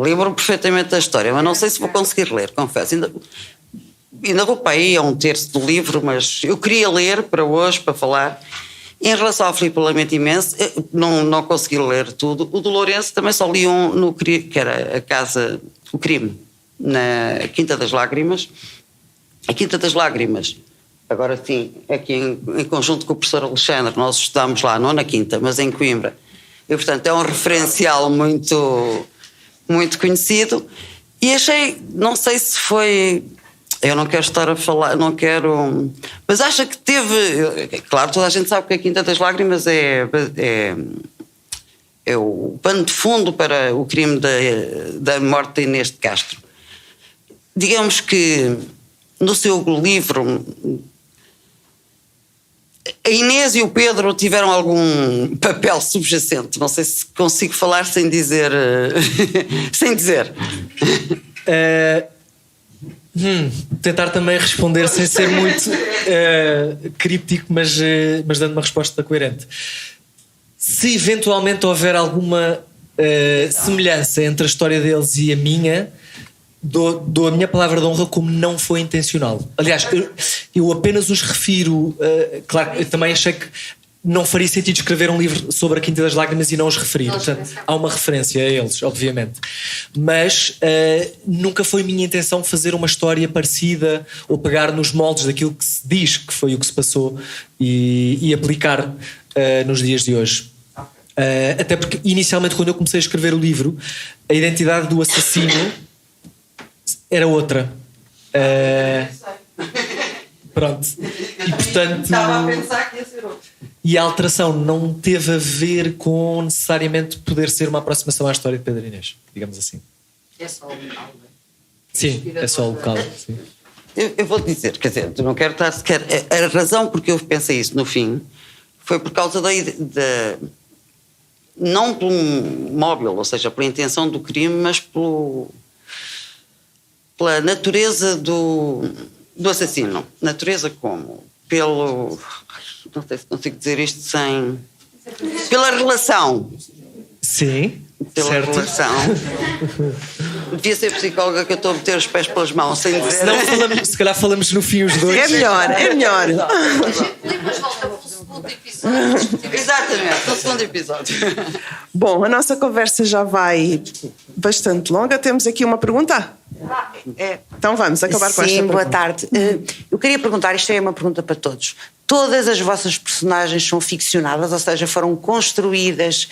S8: Lembro-me perfeitamente da história, mas não sei se vou conseguir ler, confesso. Ainda vou para aí a um terço do livro, mas eu queria ler para hoje, para falar. Em relação ao Filipe, lamento imenso, não consegui ler tudo. O do Lourenço também só li um, que era o crime, na Quinta das Lágrimas. A Quinta das Lágrimas, agora sim, aqui em conjunto com o professor Alexandre, nós estudámos lá, não na Quinta, mas em Coimbra. E, portanto, é um referencial muito conhecido, e achei, não sei se foi, eu não quero estar a falar, mas acho que teve, claro, toda a gente sabe que a Quinta das Lágrimas é o pano de fundo para o crime da morte de Inês de Castro. Digamos que no seu livro a Inês e o Pedro tiveram algum papel subjacente. Não sei se consigo falar sem dizer. Sem dizer.
S5: Tentar também responder sem ser muito críptico, mas dando uma resposta coerente. Se eventualmente houver alguma semelhança entre a história deles e a minha, dou a minha palavra de honra como não foi intencional. Aliás, eu apenas os refiro. Claro, eu também achei que não faria sentido escrever um livro sobre a Quinta das Lágrimas e não os referir. Portanto, há uma referência a eles, obviamente. Mas nunca foi minha intenção fazer uma história parecida ou pegar nos moldes daquilo que se diz que foi o que se passou e aplicar nos dias de hoje. Até porque, inicialmente, quando eu comecei a escrever o livro, a identidade do assassino era outra. Pronto. E portanto.
S8: Estava a pensar que ia ser outro.
S5: E a alteração não teve a ver com necessariamente poder ser uma aproximação à história de Pedro Inês, digamos assim.
S2: É só o local,
S5: Sim, é só o local. Sim.
S8: Eu vou dizer, quer dizer, não quero estar sequer. A razão porque eu pensei isso no fim foi por causa não pelo móvel, ou seja, pela intenção do crime, mas pela natureza do assassino. Natureza como? Não sei se consigo dizer isto sem... Pela relação.
S5: Sim,
S8: Pela
S5: certo.
S8: relação. Devia ser psicóloga que eu estou a meter os pés pelas mãos, sem dizer...
S5: Se calhar falamos no fim os dois.
S1: É melhor.
S2: Depois volta para o segundo episódio.
S8: Exatamente, no segundo episódio.
S1: Bom, a nossa conversa já vai bastante longa. Temos aqui uma pergunta? Então vamos acabar com esta
S9: Sim, boa
S1: pergunta.
S9: tarde. Eu queria perguntar, isto é uma pergunta para todos. Todas as vossas personagens são ficcionadas, ou seja, foram construídas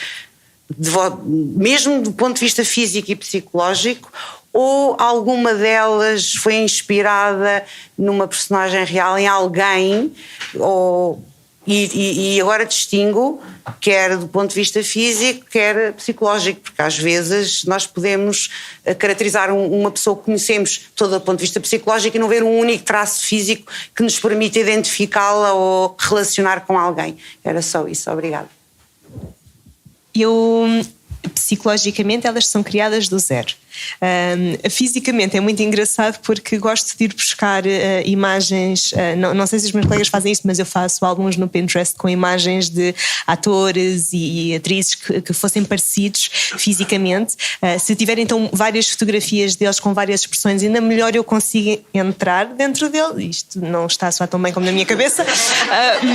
S9: mesmo do ponto de vista físico e psicológico, ou alguma delas foi inspirada numa personagem real, em alguém, e agora distingo, quer do ponto de vista físico, quer psicológico, porque às vezes nós podemos caracterizar uma pessoa que conhecemos todo do ponto de vista psicológico e não ver um único traço físico que nos permita identificá-la ou relacionar com alguém. Era só isso, obrigada.
S4: Psicologicamente elas são criadas do zero. Fisicamente é muito engraçado porque gosto de ir buscar imagens, não sei se os meus colegas fazem isso, mas eu faço álbuns no Pinterest com imagens de atores e atrizes que fossem parecidos fisicamente. Se tiver então várias fotografias deles com várias expressões, ainda melhor eu consigo entrar dentro dele. Isto não está a soar tão bem como na minha cabeça,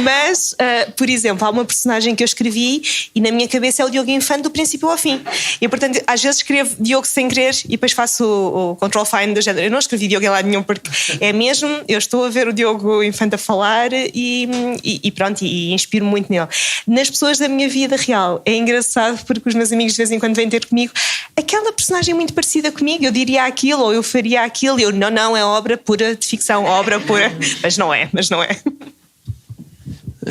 S4: mas por exemplo, há uma personagem que eu escrevi e na minha cabeça é o Diogo Infante do princípio ao fim, e portanto às vezes escrevo Diogo sem querer e depois faço o control find do género. Eu não escrevi Diogo em lado nenhum porque é mesmo, eu estou a ver o Diogo Infante a falar e pronto, e inspiro muito nele. Nas pessoas da minha vida real é engraçado porque os meus amigos de vez em quando vêm ter comigo, aquela personagem é muito parecida comigo, eu diria aquilo ou eu faria aquilo, e eu não, é obra pura de ficção, obra pura, mas não é.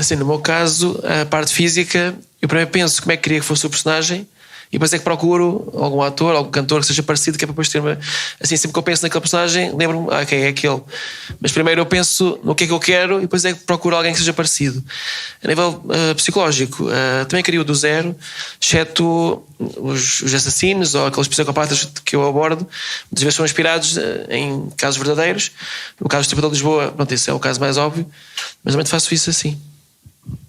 S3: Assim, no meu caso, a parte física, eu primeiro penso como é que queria que fosse o personagem e depois é que procuro algum ator, algum cantor que seja parecido, que é para depois ter uma... Assim, sempre que eu penso naquele personagem, lembro-me, ok, é aquele. Mas primeiro eu penso no que é que eu quero e depois é que procuro alguém que seja parecido. A nível psicológico, também queria o do zero, exceto os assassinos ou aqueles psicopatas que eu abordo, muitas vezes são inspirados em casos verdadeiros. No caso do Estripador de Lisboa, pronto, esse é o caso mais óbvio, mas também faço isso assim.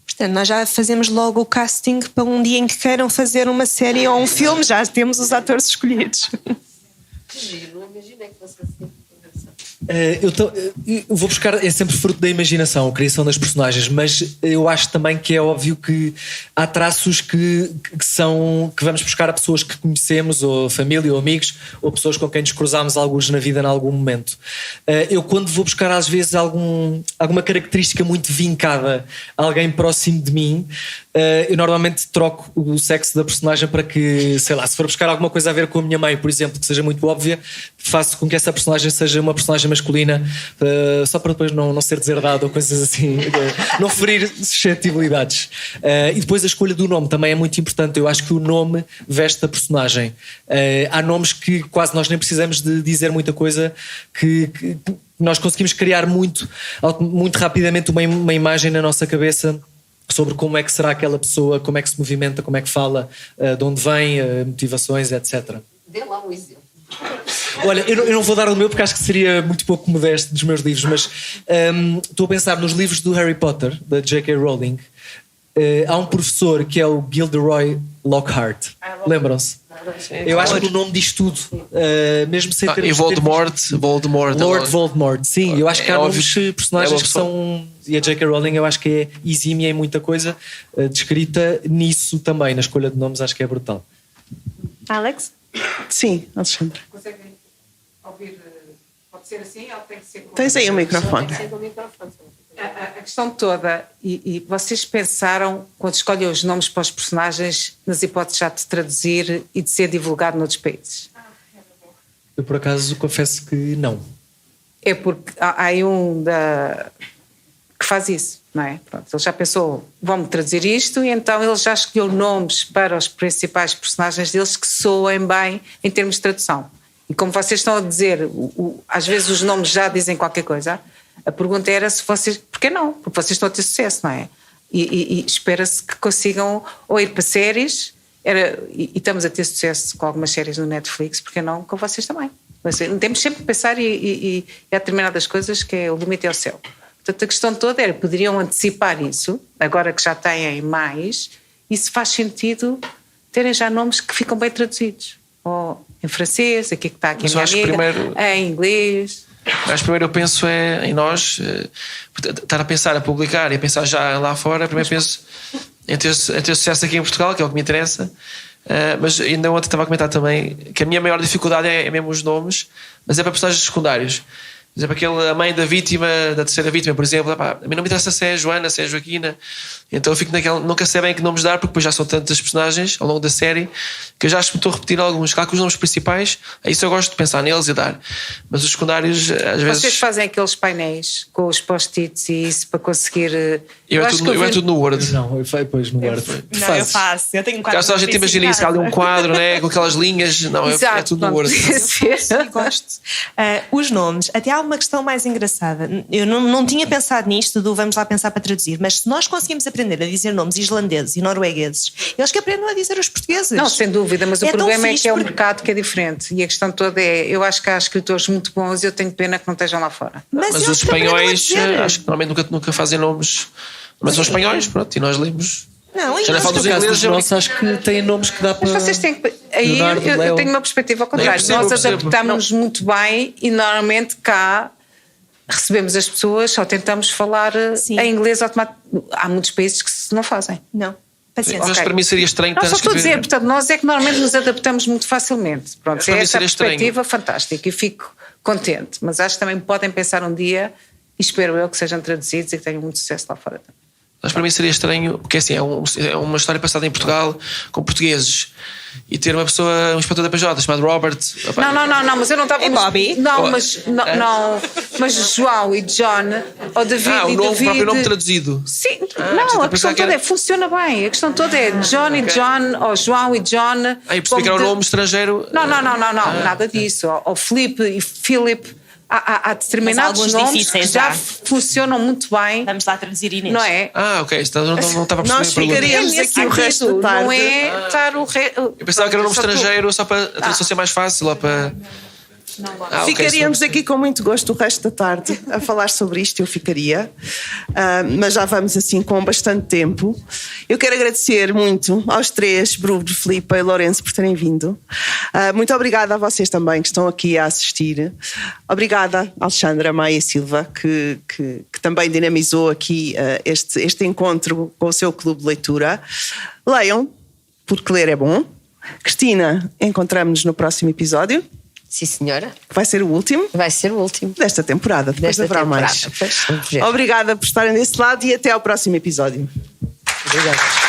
S4: Portanto, nós já fazemos logo o casting para um dia em que queiram fazer uma série ou um filme, já temos os atores escolhidos.
S2: Não imaginei que fosse assim.
S5: Eu vou buscar, é sempre fruto da imaginação, a criação das personagens, mas eu acho também que é óbvio que há traços que vamos buscar a pessoas que conhecemos, ou família, ou amigos, ou pessoas com quem nos cruzámos alguns na vida em algum momento. Eu, quando vou buscar às vezes alguma característica muito vincada a alguém próximo de mim, eu normalmente troco o sexo da personagem para que, sei lá, se for buscar alguma coisa a ver com a minha mãe, por exemplo, que seja muito óbvia, faço com que essa personagem seja uma personagem masculina, só para depois não ser deserdado ou coisas assim, não ferir suscetibilidades. E depois a escolha do nome também é muito importante. Eu acho que o nome veste a personagem. Há nomes que quase nós nem precisamos de dizer muita coisa, que nós conseguimos criar muito rapidamente uma imagem na nossa cabeça sobre como é que será aquela pessoa, como é que se movimenta, como é que fala, de onde vem, motivações, etc.
S2: Dê lá um exemplo.
S5: Olha, eu não vou dar o meu porque acho que seria muito pouco modesto dos meus livros, mas estou a pensar nos livros do Harry Potter, da J.K. Rowling. Há um professor que é o Gilderoy Lockhart. Lembram-se? Eu acho que o nome diz tudo, mesmo sem ter...
S3: E Voldemort.
S5: Lord Voldemort, sim. Eu acho que há novos personagens que são... E a J.K. Rowling eu acho que é exímia em muita coisa, descrita nisso também, na escolha de nomes, acho que é brutal.
S4: Alex?
S1: Sim, Alexandre.
S7: Conseguem ouvir? Pode ser assim ou tem que ser...
S1: Tens aí o microfone.
S7: A questão toda, e vocês pensaram, quando escolhem os nomes para os personagens, nas hipóteses já de traduzir e de ser divulgado noutros países?
S5: Eu, por acaso, confesso que não.
S7: É porque há aí que faz isso, não é? Pronto, ele já pensou, vão-me traduzir isto, e então ele já escolheu nomes para os principais personagens deles que soem bem em termos de tradução. E como vocês estão a dizer, às vezes os nomes já dizem qualquer coisa, a pergunta era se vocês... Porquê não? Porque vocês estão a ter sucesso, não é? E espera-se que consigam ou ir para séries, e estamos a ter sucesso com algumas séries no Netflix, porquê não com vocês também? Temos sempre que pensar e há determinadas coisas que é o limite é o céu. Portanto, a questão toda era, poderiam antecipar isso, agora que já têm mais, e se faz sentido terem já nomes que ficam bem traduzidos. Ou em francês, aqui que está aqui a minha amiga, em inglês...
S3: Mas primeiro eu penso em nós, estar a pensar a publicar e a pensar já lá fora. Primeiro penso em ter sucesso aqui em Portugal, que é o que me interessa. Mas ainda ontem estava a comentar também que a minha maior dificuldade é mesmo os nomes, mas é para personagens secundários. Por exemplo, a mãe da vítima, da terceira vítima, por exemplo, a mim não me interessa se é Joana, se é Joaquina, então eu fico naquela, nunca sei bem que nomes dar, porque depois já são tantas personagens ao longo da série que eu já acho que estou a repetir alguns. Claro que os nomes principais, isso eu gosto de pensar neles e dar, mas os secundários às vezes...
S7: Vocês fazem aqueles painéis com os post-its e isso para conseguir...
S3: Eu é tudo no Word.
S5: Não, eu faço depois no Word.
S4: Não, eu faço. Eu tenho um quadro.
S3: Já a gente imagina isso, ali um quadro, né, com aquelas linhas. Não, é tudo no Word.
S4: Eu gosto. Os nomes, até há uma questão mais engraçada. Eu não tinha pensado nisto do vamos lá pensar para traduzir, mas se nós conseguimos aprender a dizer nomes islandeses e noruegueses, eles que aprendam a dizer os portugueses.
S7: Não, sem dúvida, mas o problema é que é um mercado que é diferente e a questão toda é, eu acho que há escritores muito bons e eu tenho pena que não estejam lá fora.
S3: Mas os espanhóis acho que normalmente nunca fazem nomes, mas são espanhóis, pronto, e nós lemos.
S4: Não,
S3: já não falo dos ingleses,
S5: nossos, acho que têm nomes que dá para...
S7: Mas vocês têm que... Aí eu tenho uma perspectiva ao contrário. Nós adaptamos muito bem e normalmente cá recebemos as pessoas, só tentamos falar em inglês automático. Há muitos países que não fazem.
S4: Não. Paciência.
S3: Mas para mim seria estranho.
S7: Não, só estou a dizer, portanto, nós é que normalmente nos adaptamos muito facilmente. Pronto, é essa perspectiva fantástica e fico contente. Mas acho que também podem pensar um dia, e espero eu que sejam traduzidos e que tenham muito sucesso lá fora também.
S3: Mas para mim seria estranho, porque assim, é uma história passada em Portugal com portugueses. E ter uma pessoa, um inspetor da PJ chamado Robert.
S7: Não, mas eu não estava.
S4: É Bobby?
S7: Não, mas João e John, ou David e
S3: o
S7: David.
S3: próprio nome traduzido.
S7: Sim,
S3: a
S7: questão toda funciona bem. A questão toda é John e John, ou João e John.
S3: Eu percebi que era um nome estrangeiro.
S7: Não, nada disso. Ou Filipe e Philip. Há determinados nomes que já funcionam muito bem.
S4: Vamos lá traduzir, Inês.
S7: Não é?
S3: Ok, então não estava a perceber.
S1: Nós ficaríamos aqui o resto da tarde.
S7: Não é estar o resto.
S3: Eu pensava que era um nome estrangeiro só para a tradução ser mais fácil. Ou para...
S1: Ficaríamos aqui com muito gosto o resto da tarde a falar sobre isto, eu ficaria, mas já vamos assim com bastante tempo. Eu quero agradecer muito aos três, Bruno, Filipe e Lourenço, por terem vindo. Muito obrigada a vocês também que estão aqui a assistir. Obrigada, Alexandra Maia Silva, que também dinamizou aqui este encontro com o seu clube de leitura. Leiam, porque ler é bom. Cristina, encontramos-nos no próximo episódio.
S2: Sim, senhora.
S1: Vai ser o último?
S2: Vai ser o último.
S1: Desta temporada, depois haverá mais.
S2: Pois,
S1: Obrigada por estarem desse lado e até ao próximo episódio.
S5: Obrigado.